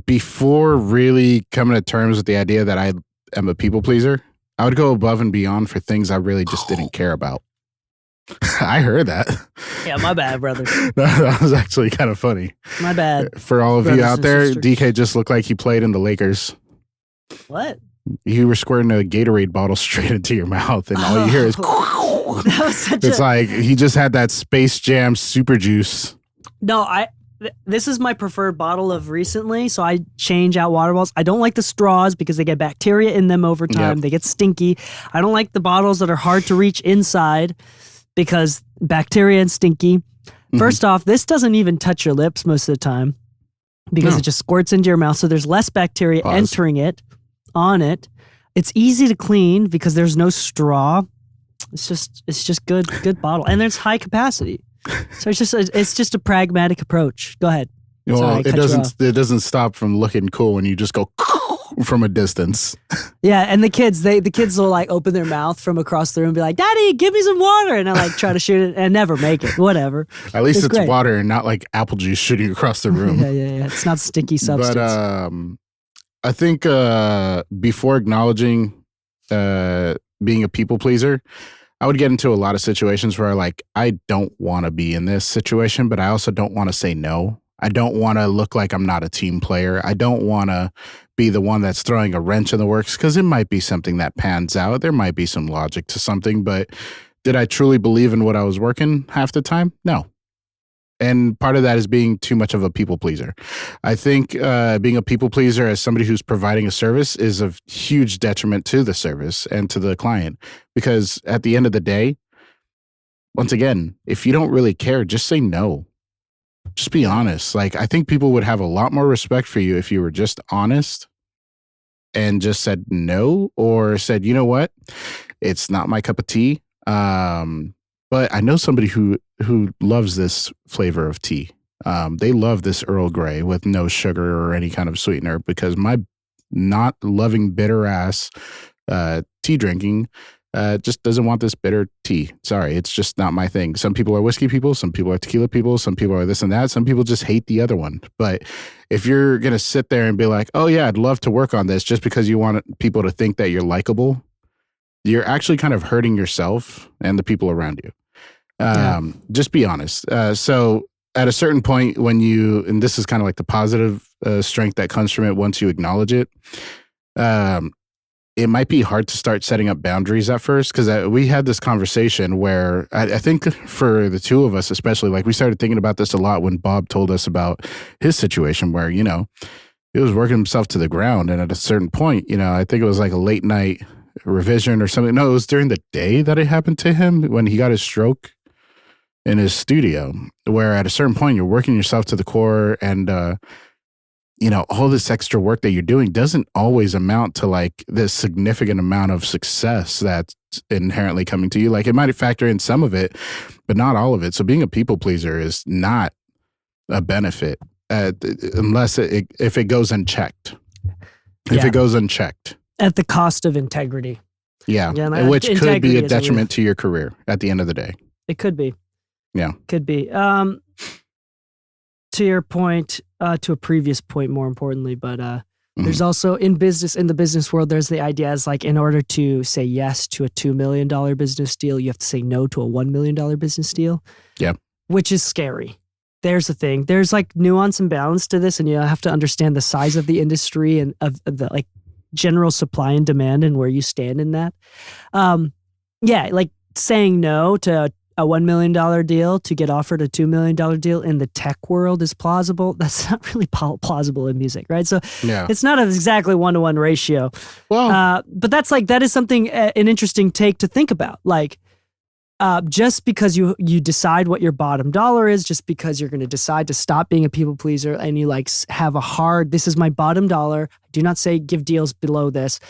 Before really coming to terms with the idea that I am a people pleaser, I would go above and beyond for things I really just didn't care about. I heard that. Yeah, my bad, brother. That was actually kind of funny. My bad. For all of you out there, Dee Kei just looked like he played in the Lakers. What? You were squirting a Gatorade bottle straight into your mouth, and all you hear is... That was such it's like he just had that Space Jam super juice. No, this is my preferred bottle of recently, so I change out water bottles. I don't like the straws because they get bacteria in them over time. Yep. They get stinky. I don't like the bottles that are hard to reach inside because bacteria and stinky. First off, this doesn't even touch your lips most of the time because it just squirts into your mouth, so there's less bacteria entering it, on it. It's easy to clean because there's no straw. It's just good bottle, and there's high capacity. So it's just a pragmatic approach. Go ahead. Well, sorry, it doesn't stop from looking cool when you just go from a distance. Yeah, and the kids will like open their mouth from across the room and be like, "Daddy, give me some water," and I like try to shoot it and never make it. Whatever. At least it's water and not like apple juice shooting across the room. Yeah. It's not sticky substance. But I think before acknowledging being a people pleaser, I would get into a lot of situations where like, I don't want to be in this situation, but I also don't want to say no. I don't want to look like I'm not a team player. I don't want to be the one that's throwing a wrench in the works because it might be something that pans out. There might be some logic to something, but did I truly believe in what I was working half the time? No. And part of that is being too much of a people pleaser. I think being a people pleaser as somebody who's providing a service is a huge detriment to the service and to the client. Because at the end of the day, once again, if you don't really care, just say no. Just be honest. Like, I think people would have a lot more respect for you if you were just honest and just said no, or said, you know what, it's not my cup of tea. But I know somebody who loves this flavor of tea. They love this Earl Grey with no sugar or any kind of sweetener because my not loving bitter ass tea drinking just doesn't want this bitter tea. Sorry, it's just not my thing. Some people are whiskey people. Some people are tequila people. Some people are this and that. Some people just hate the other one. But if you're going to sit there and be like, oh yeah, I'd love to work on this just because you want people to think that you're likable, you're actually kind of hurting yourself and the people around you. Just be honest. So at a certain point when and this is kind of like the positive strength that comes from it once you acknowledge it, it might be hard to start setting up boundaries at first because we had this conversation where I think for the two of us especially, like we started thinking about this a lot when Bob told us about his situation where, he was working himself to the ground. And at a certain point, I think it was like a late night revision or something. No, it was during the day that it happened to him when he got his stroke in his studio, where at a certain point you're working yourself to the core and, all this extra work that you're doing doesn't always amount to like this significant amount of success that's inherently coming to you. Like it might factor in some of it, but not all of it. So being a people pleaser is not a benefit unless if it goes unchecked. If it goes unchecked. At the cost of integrity. Yeah, which could be a detriment to your career at the end of the day. It could be. Yeah. Could be. To your point, to a previous point, more importantly, but there's also in the business world, there's the idea as like, in order to say yes to a $2 million business deal, you have to say no to a $1 million business deal. Yeah. Which is scary. There's the thing. There's like nuance and balance to this, and you have to understand the size of the industry and of the like general supply and demand and where you stand in that. Like saying no to a $1 million deal to get offered a $2 million deal in the tech world is plausible. That's not really plausible in music, right? So it's not exactly 1-to-1 ratio. Well, but that is something, an interesting take to think about. Like just because you decide what your bottom dollar is, just because you're going to decide to stop being a people pleaser and you like have a hard, this is my bottom dollar. Do not say give deals below this.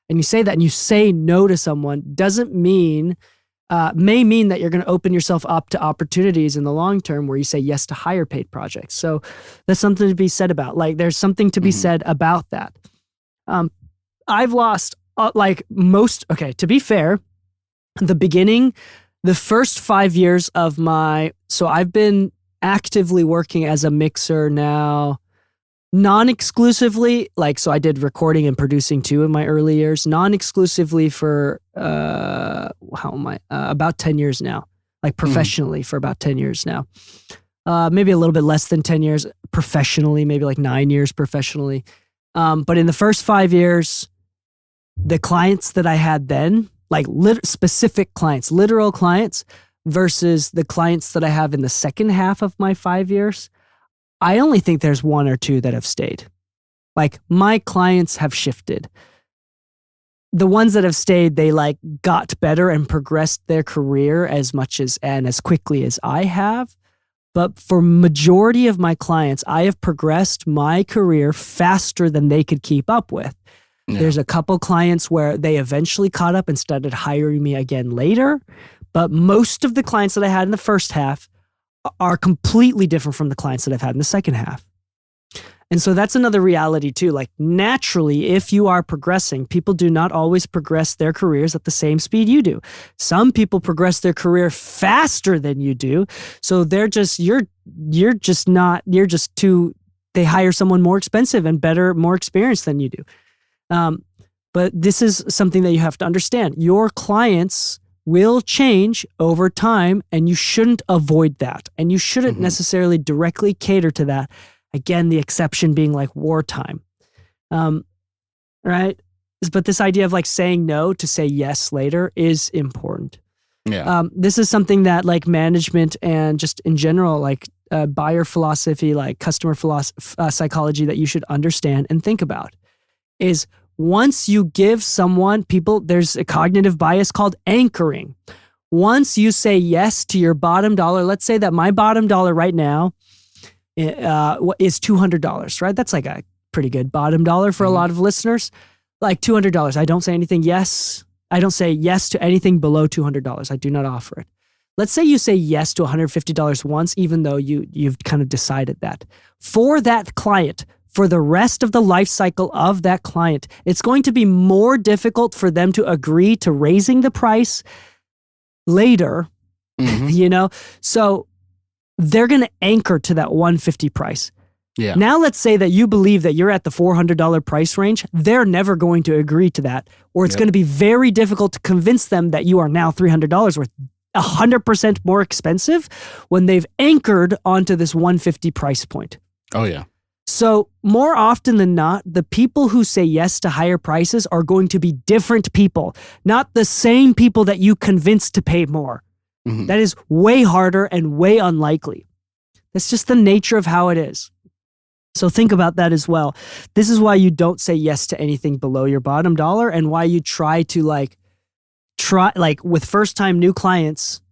And you say that and you say no to someone doesn't mean, may mean that you're going to open yourself up to opportunities in the long term where you say yes to higher paid projects. So that's something to be said about. Like there's something to be said about that. I've lost to be fair, the beginning, the first 5 years of so I've been actively working as a mixer now, non-exclusively, so I did recording and producing too in my early years, non-exclusively for, about 10 years now, professionally for about 10 years now. Maybe a little bit less than 10 years professionally, maybe 9 years professionally. But in the first 5 years, the clients that I had then, specific clients, literal clients, versus the clients that I have in the second half of my 5 years, I only think there's one or two that have stayed. My clients have shifted. The ones that have stayed, they got better and progressed their career as much as and as quickly as I have. But for majority of my clients, I have progressed my career faster than they could keep up with. Yeah. There's a couple clients where they eventually caught up and started hiring me again later. But most of the clients that I had in the first half are completely different from the clients that I've had in the second half. And so that's another reality too. Naturally, if you are progressing, people do not always progress their careers at the same speed you do. Some people progress their career faster than you do. So they hire someone more expensive and better, more experienced than you do. But this is something that you have to understand. Your clients will change over time and you shouldn't avoid that. And you shouldn't necessarily directly cater to that. Again, the exception being wartime. Right? But this idea of saying no to say yes later is important. Yeah. This is something that management and just in general, buyer philosophy, customer psychology that you should understand and think about is once you give someone, there's a cognitive bias called anchoring. Once you say yes to your bottom dollar, let's say that my bottom dollar right now is $200, right? That's a pretty good bottom dollar for a lot of listeners. $200. I don't say anything yes. I don't say yes to anything below $200. I do not offer it. Let's say you say yes to $150 once, even though you've kind of decided that. For that client, for the rest of the life cycle of that client, it's going to be more difficult for them to agree to raising the price later, So they're going to anchor to that $150 price. Yeah. Now let's say that you believe that you're at the $400 price range. They're never going to agree to that, or it's going to be very difficult to convince them that you are now $300 worth 100% more expensive when they've anchored onto this $150 price point. Oh, yeah. So more often than not, the people who say yes to higher prices are going to be different people, not the same people that you convinced to pay more. That is way harder and way unlikely. That's just the nature of how it is. So think about that as well. This is why you don't say yes to anything below your bottom dollar and why you try to with first time new clients,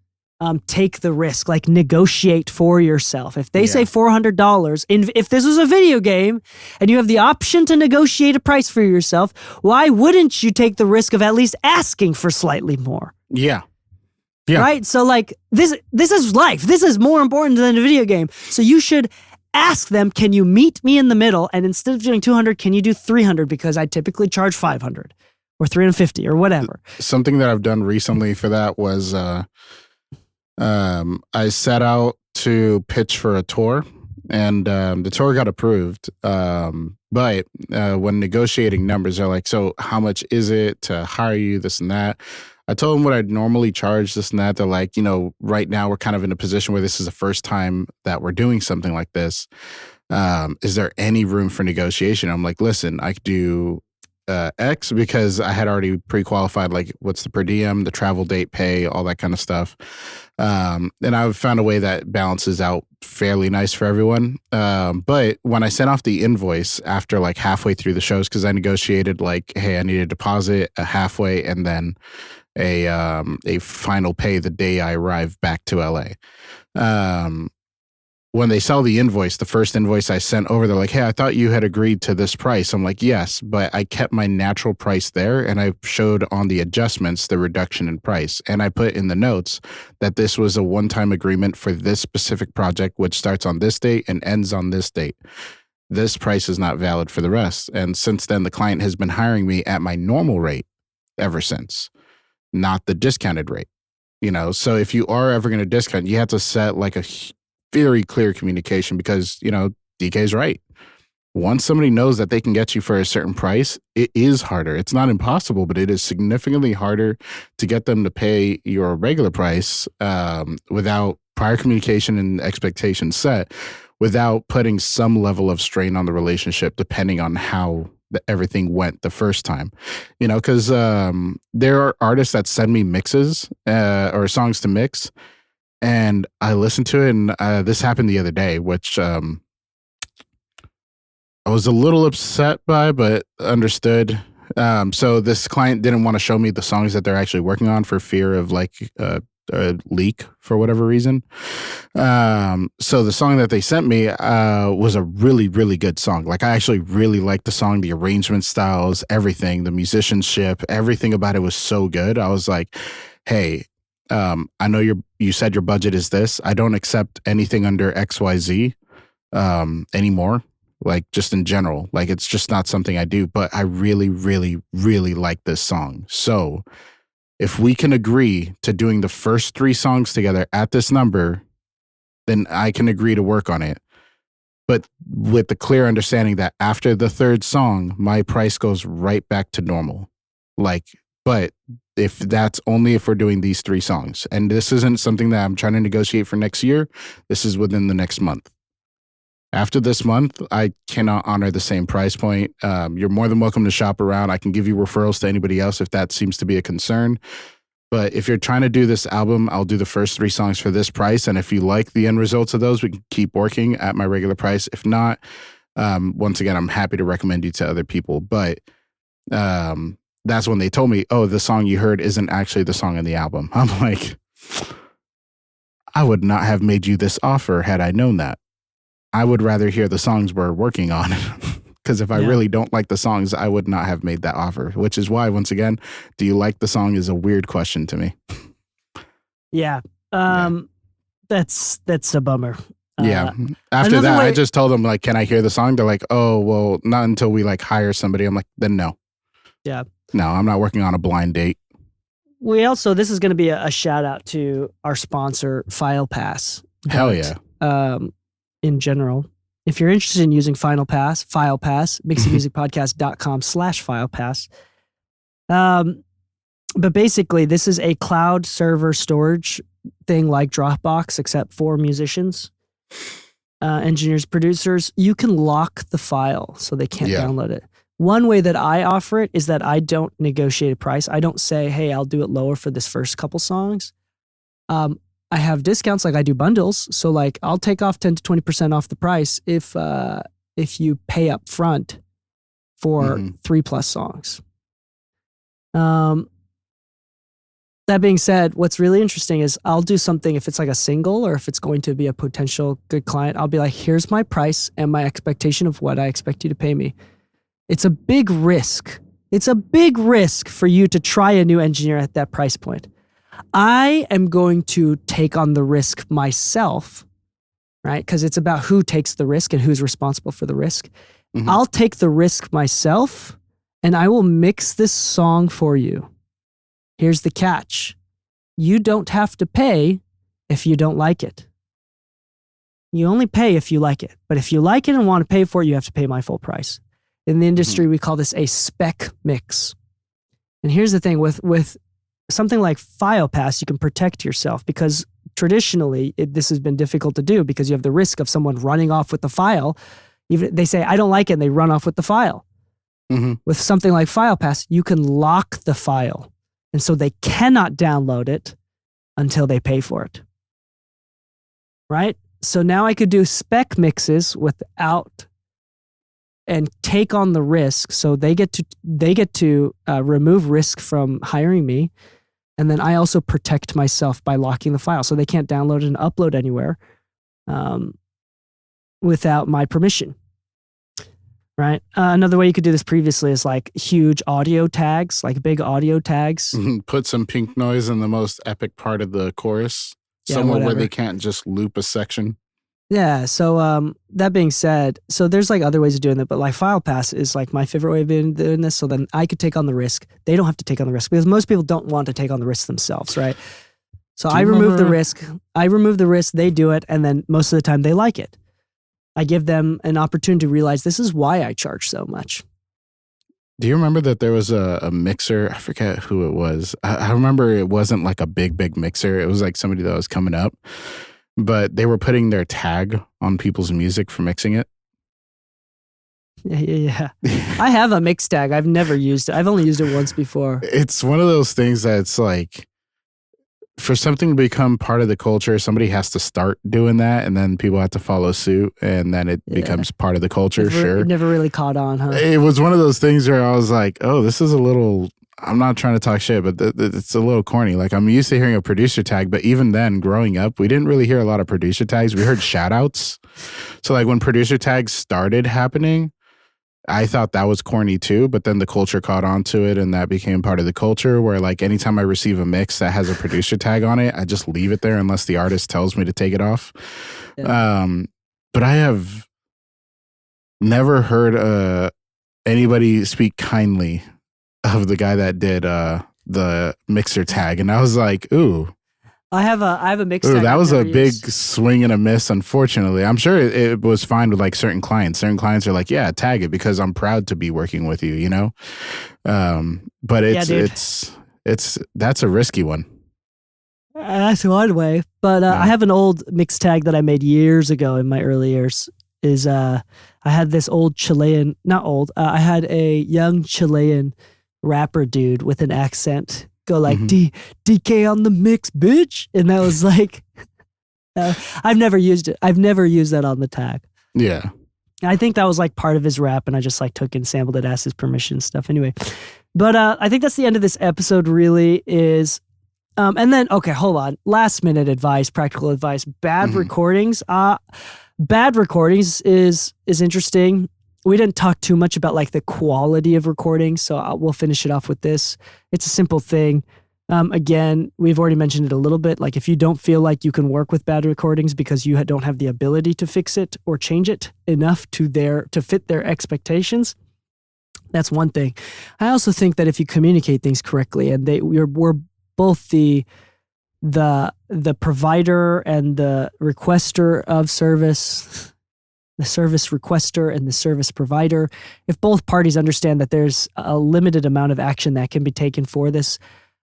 take the risk, negotiate for yourself. If they say $400, if this was a video game and you have the option to negotiate a price for yourself, why wouldn't you take the risk of at least asking for slightly more? Yeah. Yeah. Right? So this is life. This is more important than a video game. So you should ask them, can you meet me in the middle? And instead of doing 200, can you do 300? Because I typically charge 500 or 350 or whatever. Something that I've done recently for that was I set out to pitch for a tour and the tour got approved. But when negotiating numbers, they're like, so how much is it to hire you, this and that? I told them what I'd normally charge, this and that. They're like, right now we're kind of in a position where this is the first time that we're doing something like this. Is there any room for negotiation? I'm like, listen, I could do X because I had already pre-qualified, what's the per diem, the travel date pay, all that kind of stuff. And I've found a way that balances out fairly nice for everyone. But when I sent off the invoice after halfway through the shows, because I negotiated hey, I need a deposit halfway and then a final pay the day I arrive back to LA. When they sell the invoice, the first invoice I sent over, they're like, hey, I thought you had agreed to this price. I'm like, yes, but I kept my natural price there, and I showed on the adjustments the reduction in price. And I put in the notes that this was a one-time agreement for this specific project, which starts on this date and ends on this date. This price is not valid for the rest. And since then, the client has been hiring me at my normal rate ever since, not the discounted rate. So if you are ever going to discount, you have to set like a very clear communication, because, Dee Kei's right. Once somebody knows that they can get you for a certain price, it is harder. It's not impossible, but it is significantly harder to get them to pay your regular price without prior communication and expectations set, without putting some level of strain on the relationship, depending on how everything went the first time. Because there are artists that send me mixes or songs to mix, and I listened to it, and this happened the other day, which I was a little upset by, but understood. So this client didn't want to show me the songs that they're actually working on for fear of like a leak for whatever reason. So the song that they sent me was a really, really good song. Like, I actually really liked the song, the arrangement styles, everything, the musicianship, everything about it was so good. I was like, hey, I know you said your budget is this. I don't accept anything under XYZ anymore. Like, just in general, like, it's just not something I do, but I really, really, really like this song. So if we can agree to doing the first 3 songs together at this number, then I can agree to work on it. But with the clear understanding that after the 3rd song, my price goes right back to normal. Like, but if that's only if we're doing these 3 songs, and this isn't something that I'm trying to negotiate for next year, this is within the next month. After this month, I cannot honor the same price point. You're more than welcome to shop around. I can give you referrals to anybody else if that seems to be a concern. But if you're trying to do this album, I'll do the first 3 songs for this price. And if you like the end results of those, we can keep working at my regular price. If not, once again, I'm happy to recommend you to other people. But that's when they told me, oh, the song you heard isn't actually the song on the album. I'm like, I would not have made you this offer had I known that. I would rather hear the songs we're working on, because if I really don't like the songs, I would not have made that offer, which is why, once again, do you like the song is a weird question to me. Yeah. That's a bummer. Yeah. After that, I just told them, like, can I hear the song? They're like, oh, well, not until we like hire somebody. I'm like, then no. Yeah. No, I'm not working on a blind date. We also, this is going to be a shout out to our sponsor, FilePass. Hell yeah. In general, if you're interested in using FilePass, mixingmusicpodcast.com/FilePass. But basically, this is a cloud server storage thing like Dropbox, except for musicians, engineers, producers. You can lock the file so they can't download it. One way that I offer it is that I don't negotiate a price. I don't say, hey, I'll do it lower for this first couple songs. I have discounts, like I do bundles. So like I'll take off 10 to 20% off the price if you pay up front for 3+ songs. That being said, what's really interesting is I'll do something if it's like a single or if it's going to be a potential good client. I'll be like, here's my price and my expectation of what I expect you to pay me. It's a big risk. It's a big risk for you to try a new engineer at that price point. I am going to take on the risk myself, right? Because it's about who takes the risk and who's responsible for the risk. I'll take the risk myself and I will mix this song for you. Here's the catch. You don't have to pay if you don't like it. You only pay if you like it. But if you like it and want to pay for it, you have to pay my full price. In the industry, we call this a spec mix. And here's the thing, with something like FilePass, you can protect yourself because traditionally this has been difficult to do because you have the risk of someone running off with the file. Even they say, I don't like it, and they run off with the file. With something like FilePass, you can lock the file. And so they cannot download it until they pay for it. Right? So now I could do spec mixes without and take on the risk. So they get to remove risk from hiring me. And then I also protect myself by locking the file so they can't download and upload anywhere without my permission. Right. Another way you could do this previously is like huge audio tags, like big audio tags. Put some pink noise in the most epic part of the chorus, somewhere where they can't just loop a section. Yeah. So that being said, so there's like other ways of doing that, but like file pass is like my favorite way of doing this. So then I could take on the risk. They don't have to take on the risk because most people don't want to take on the risk themselves, right? So I remove the risk. They do it, and then most of the time they like it. I give them an opportunity to realize this is why I charge so much. Do you remember that there was a mixer? I forget who it was. I remember it wasn't like a big mixer. It was like somebody that was coming up, but they were putting their tag on people's music for mixing it. Yeah. I have a mix tag. I've never used it. I've only used it once before. It's one of those things that's like, for something to become part of the culture, somebody has to start doing that, and then people have to follow suit, and then it becomes part of the culture. It never really caught on, huh? It was one of those things where I was like, oh, this is a little, I'm not trying to talk shit, but it's a little corny. Like, I'm used to hearing a producer tag, but even then, growing up, we didn't really hear a lot of producer tags. We heard shout outs. So like when producer tags started happening, I thought that was corny too, but then the culture caught on to it, and that became part of the culture where like anytime I receive a mix that has a producer tag on it, I just leave it there unless the artist tells me to take it off. Yeah. But I have never heard anybody speak kindly of the guy that did the mixer tag, and I was like, ooh. I have a mix tag. That was a big swing and a miss, unfortunately. I'm sure it was fine with like certain clients. Certain clients are like, yeah, tag it because I'm proud to be working with you, you know? But it's that's a risky one. That's one way. But I have an old mix tag that I made years ago in my early years. I had this old Chilean, not old, I had a young Chilean rapper dude with an accent go like Dee Kei on the mix, bitch. And that was like, I've never used it. I've never used that on the tag. Yeah. I think that was like part of his rap, and I just like took and sampled it, asked his permission and stuff. Anyway, but I think that's the end of this episode really is, and then, okay, hold on. Last minute advice, practical advice, bad recordings. Bad recordings is interesting. We didn't talk too much about like the quality of recording, so we'll finish it off with this. It's a simple thing. Again, we've already mentioned it a little bit. Like if you don't feel like you can work with bad recordings because you don't have the ability to fix it or change it enough to fit their expectations, that's one thing. I also think that if you communicate things correctly, and we're both the provider and the requester of service. The service requester and the service provider, if both parties understand that there's a limited amount of action that can be taken for this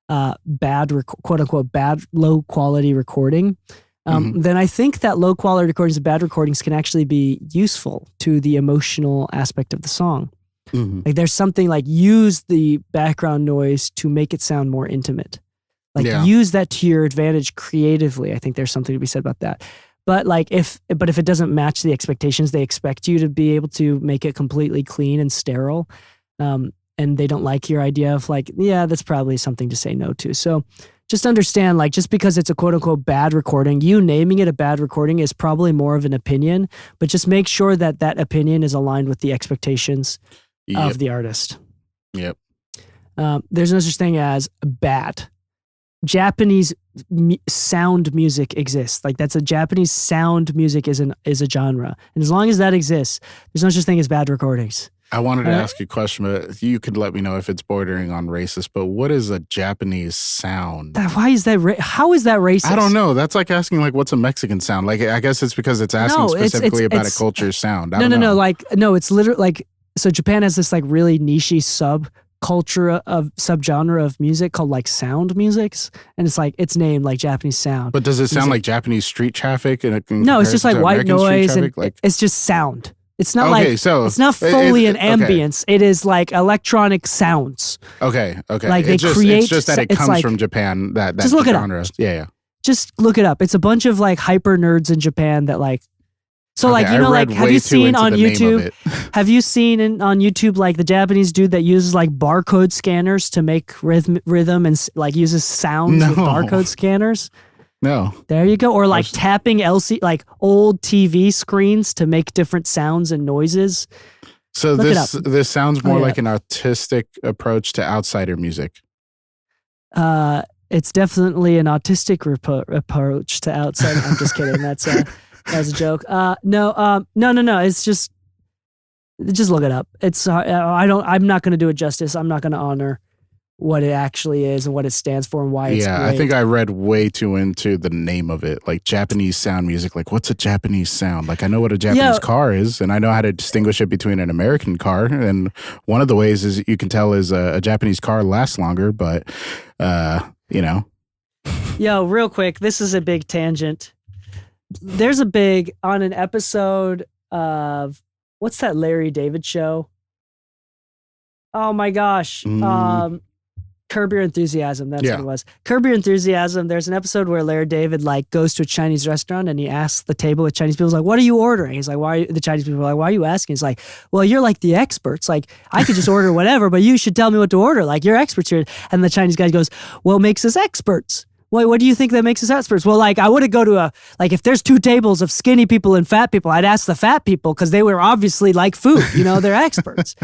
quote unquote bad low quality recording, then I think that low quality recordings and bad recordings can actually be useful to the emotional aspect of the song. Like there's something like use the background noise to make it sound more intimate. Like use that to your advantage creatively. I think there's something to be said about that. But if it doesn't match the expectations, they expect you to be able to make it completely clean and sterile, and they don't like your idea of like, yeah, that's probably something to say no to. So just understand, like, just because it's a quote unquote bad recording, you naming it a bad recording is probably more of an opinion, but just make sure that that opinion is aligned with the expectations of the artist. Yep. There's no such thing as bad. Japanese sound music exists. Like that's a Japanese sound music is a genre. And as long as that exists, there's no such thing as bad recordings. I wanted to ask you a question, but you could let me know if it's bordering on racist, but what is a Japanese sound? How is that racist? I don't know. That's like asking like, what's a Mexican sound? Like, I guess it's because it's asking specifically about a culture's sound. No. Like, no, it's literally like, so Japan has this like really niche subculture of subgenre of music called like sound musics, and it's like it's named like Japanese sound. But does it sound like Japanese street traffic? No, it's just like white noise, and it's just sound. It's not it's not Foley and ambience. It is like electronic sounds. Okay. Like it's just that it comes from Japan. That just look genre. It up. Yeah. Just look it up. It's a bunch of like hyper nerds in Japan that like. So Okay, like, you I know, read like, have way you too seen into on the name of YouTube, it. have you seen on YouTube, like the Japanese dude that uses like barcode scanners to make rhythm and like uses sounds with No. barcode scanners? No. There you go. Or like I've- tapping like old TV screens to make different sounds and noises. So Look it this sounds more yeah. like an artistic approach to outsider music. It's definitely an autistic approach to outside. I'm just kidding. That was a joke. No. It's just look it up. It's I'm not going to do it justice. I'm not going to honor what it actually is and what it stands for and why it's great. I think I read way too into the name of it, like Japanese sound music. Like, what's a Japanese sound? Like, I know what a Japanese car is, and I know how to distinguish it between an American car. And one of the ways is you can tell is a Japanese car lasts longer, but you know. Yo, real quick, this is a big tangent. There's on an episode of what's that Larry David show? Oh my gosh. Curb Your Enthusiasm. That's what it was. Curb Your Enthusiasm. There's an episode where Larry David like goes to a Chinese restaurant and he asks the table with Chinese people, he's like, what are you ordering? He's like, the Chinese people are like, why are you asking? He's like, well, you're like the experts. Like, I could just order whatever, but you should tell me what to order. Like, you're experts here. And the Chinese guy goes, what makes us experts? What do you think that makes us experts? Well, like, I wouldn't go to if there's two tables of skinny people and fat people, I'd ask the fat people because they were obviously like food, they're experts.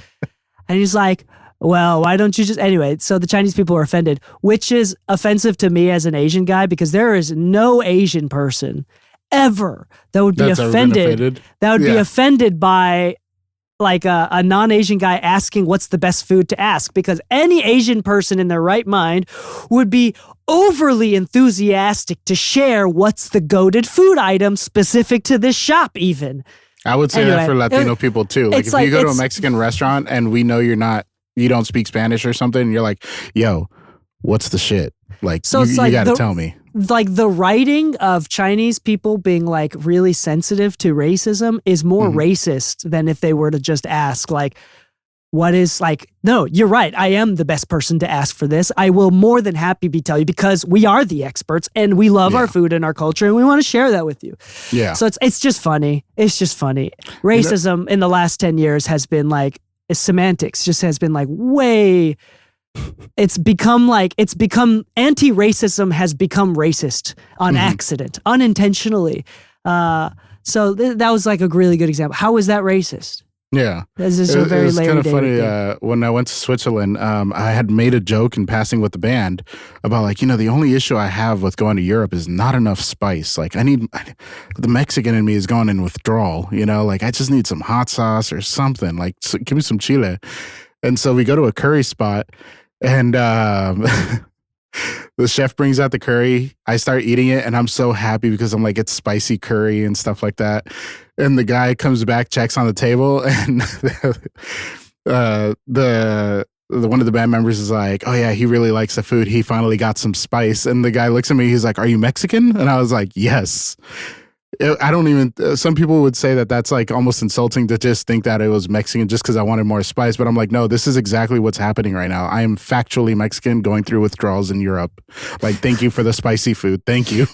And he's like, well, why don't you just... Anyway, so the Chinese people are offended, which is offensive to me as an Asian guy because there is no Asian person ever that would be offended. That would be offended by like a non-Asian guy asking what's the best food to ask, because any Asian person in their right mind would be overly enthusiastic to share what's the goated food item specific to this shop even. I would say that for Latino people too. Like if you go to a Mexican restaurant and we know you don't speak Spanish or something, and you're like, yo, what's the shit? Like, so you got to tell me. Like the writing of Chinese people being like really sensitive to racism is more racist than if they were to just ask like, what is like, no, you're right. I am the best person to ask for this. I will more than happy tell you because we are the experts and we love our food and our culture and we want to share that with you. Yeah. So it's just funny. It's just funny. Racism in the last 10 years has been like, semantics just has been like way... It's become anti-racism has become racist on accident, unintentionally. So that was like a really good example. How is that racist? Yeah. This is a very It's kind of funny. thing. When I went to Switzerland, I had made a joke in passing with the band about like, the only issue I have with going to Europe is not enough spice. Like the Mexican in me is going in withdrawal, like I just need some hot sauce or something, like give me some chile. And so we go to a curry spot and the chef brings out the curry. I start eating it and I'm so happy because I'm like, it's spicy curry and stuff like that. And the guy comes back, checks on the table, and the one of the band members is like, oh yeah, he really likes the food. He finally got some spice. And the guy looks at me, he's like, are you Mexican? And I was like, yes. I don't even, some people would say that that's like almost insulting to just think that it was Mexican just because I wanted more spice. But I'm like, no, this is exactly what's happening right now. I am factually Mexican going through withdrawals in Europe. Like, thank you for the spicy food. Thank you.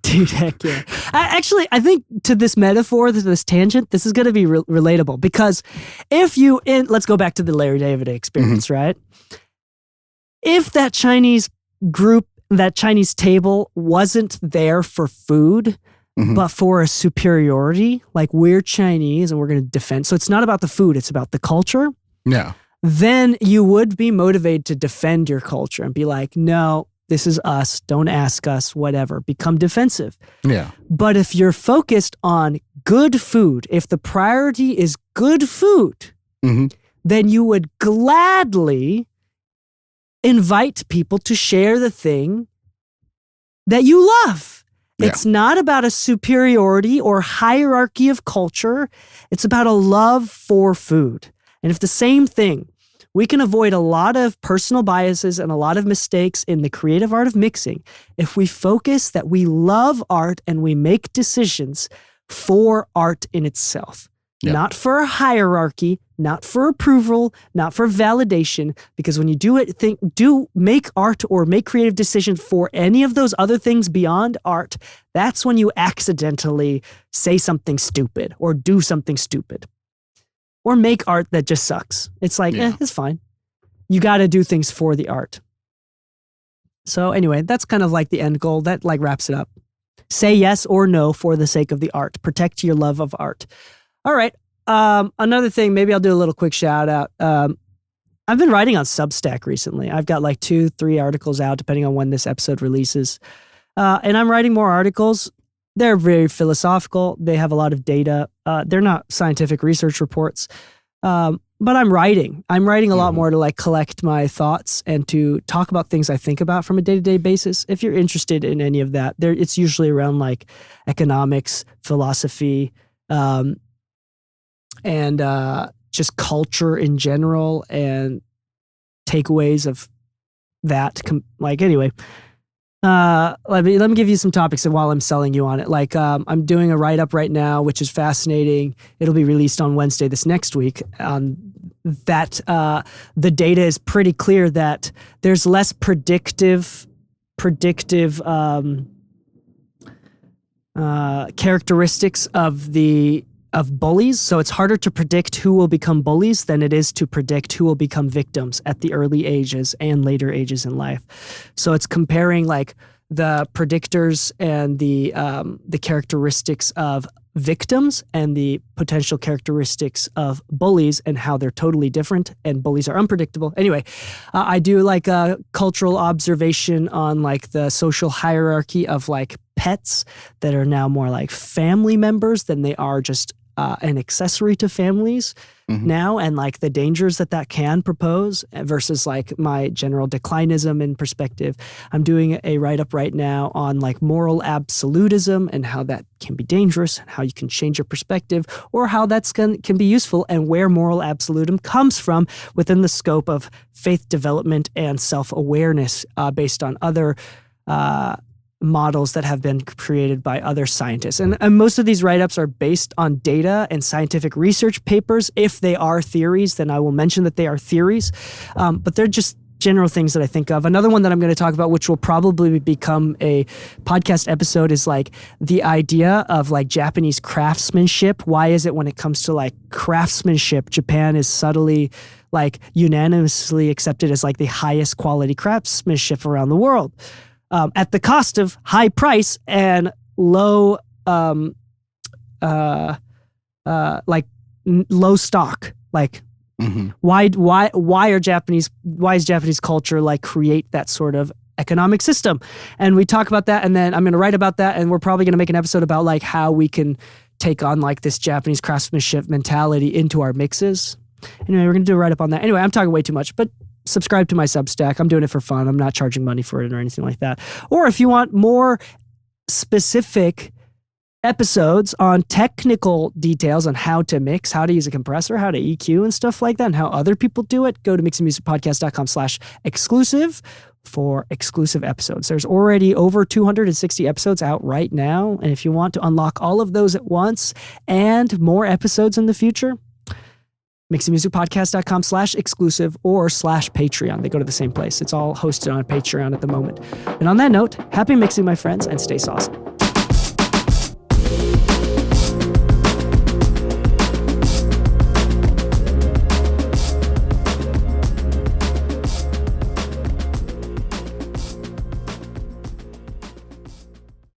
Dude, heck yeah. I think to this metaphor, to this tangent, this is going to be relatable because let's go back to the Larry David experience, right? If that Chinese group, that Chinese table wasn't there for food, but for a superiority, like we're Chinese and we're going to defend. So it's not about the food, it's about the culture. Yeah. Then you would be motivated to defend your culture and be like, no, this is us. Don't ask us, whatever. Become defensive. Yeah. But if you're focused on good food, if the priority is good food, then you would gladly invite people to share the thing that you love. Yeah. It's not about a superiority or hierarchy of culture. It's about a love for food. And if the same thing, we can avoid a lot of personal biases and a lot of mistakes in the creative art of mixing if we focus that we love art and we make decisions for art in itself. Yeah. not for a hierarchy, not for approval, not for validation. Because when you make art or make creative decisions for any of those other things beyond art, that's when you accidentally say something stupid or do something stupid or make art that just sucks. It's like, it's fine. You got to do things for the art. So anyway, that's kind of like the end goal. That like wraps it up. Say yes or no for the sake of the art. Protect your love of art. All right. Another thing, maybe I'll do a little quick shout out. I've been writing on Substack recently. I've got like 2-3 articles out depending on when this episode releases. And I'm writing more articles. They're very philosophical. They have a lot of data. They're not scientific research reports. But I'm writing. I'm writing a lot more to like collect my thoughts and to talk about things I think about from a day-to-day basis. If you're interested in any of that, it's usually around like economics, philosophy, and just culture in general and takeaways of that. Anyway, let me give you some topics while I'm selling you on it. Like I'm doing a write-up right now, which is fascinating. It'll be released on Wednesday this next week. That the data is pretty clear that there's less predictive characteristics of bullies. So it's harder to predict who will become bullies than it is to predict who will become victims at the early ages and later ages in life. So it's comparing like the predictors and the characteristics of victims and the potential characteristics of bullies and how they're totally different, and bullies are unpredictable. Anyway, I do like a cultural observation on like the social hierarchy of like pets that are now more like family members than they are just an accessory to families now, and like the dangers that can propose versus like my general declinism in perspective. I'm doing a write-up right now on like moral absolutism and how that can be dangerous and how you can change your perspective, or how can be useful, and where moral absolutism comes from within the scope of faith development and self-awareness based on other models that have been created by other scientists. And most of these write-ups are based on data and scientific research papers. If they are theories, then I will mention that they are theories. But they're just general things that I think of. Another one that I'm going to talk about, which will probably become a podcast episode, is like the idea of like Japanese craftsmanship. Why is it when it comes to like craftsmanship, Japan is subtly like unanimously accepted as like the highest quality craftsmanship around the world? At the cost of high price and low, low stock. Like, why is Japanese culture like create that sort of economic system? And we talk about that, and then I'm going to write about that, and we're probably going to make an episode about like how we can take on like this Japanese craftsmanship mentality into our mixes. Anyway, we're going to do a write up on that. Anyway, I'm talking way too much, but subscribe to my Substack. I'm doing it for fun. I'm not charging money for it or anything like that. Or if you want more specific episodes on technical details on how to mix, how to use a compressor, how to EQ and stuff like that, and how other people do it, go to mixingmusicpodcast.com/exclusive for exclusive episodes. There's already over 260 episodes out right now. And if you want to unlock all of those at once and more episodes in the future, mixingmusicpodcast.com/exclusive or /Patreon. They go to the same place. It's all hosted on Patreon at the moment. And on that note, happy mixing, my friends, and stay saucy.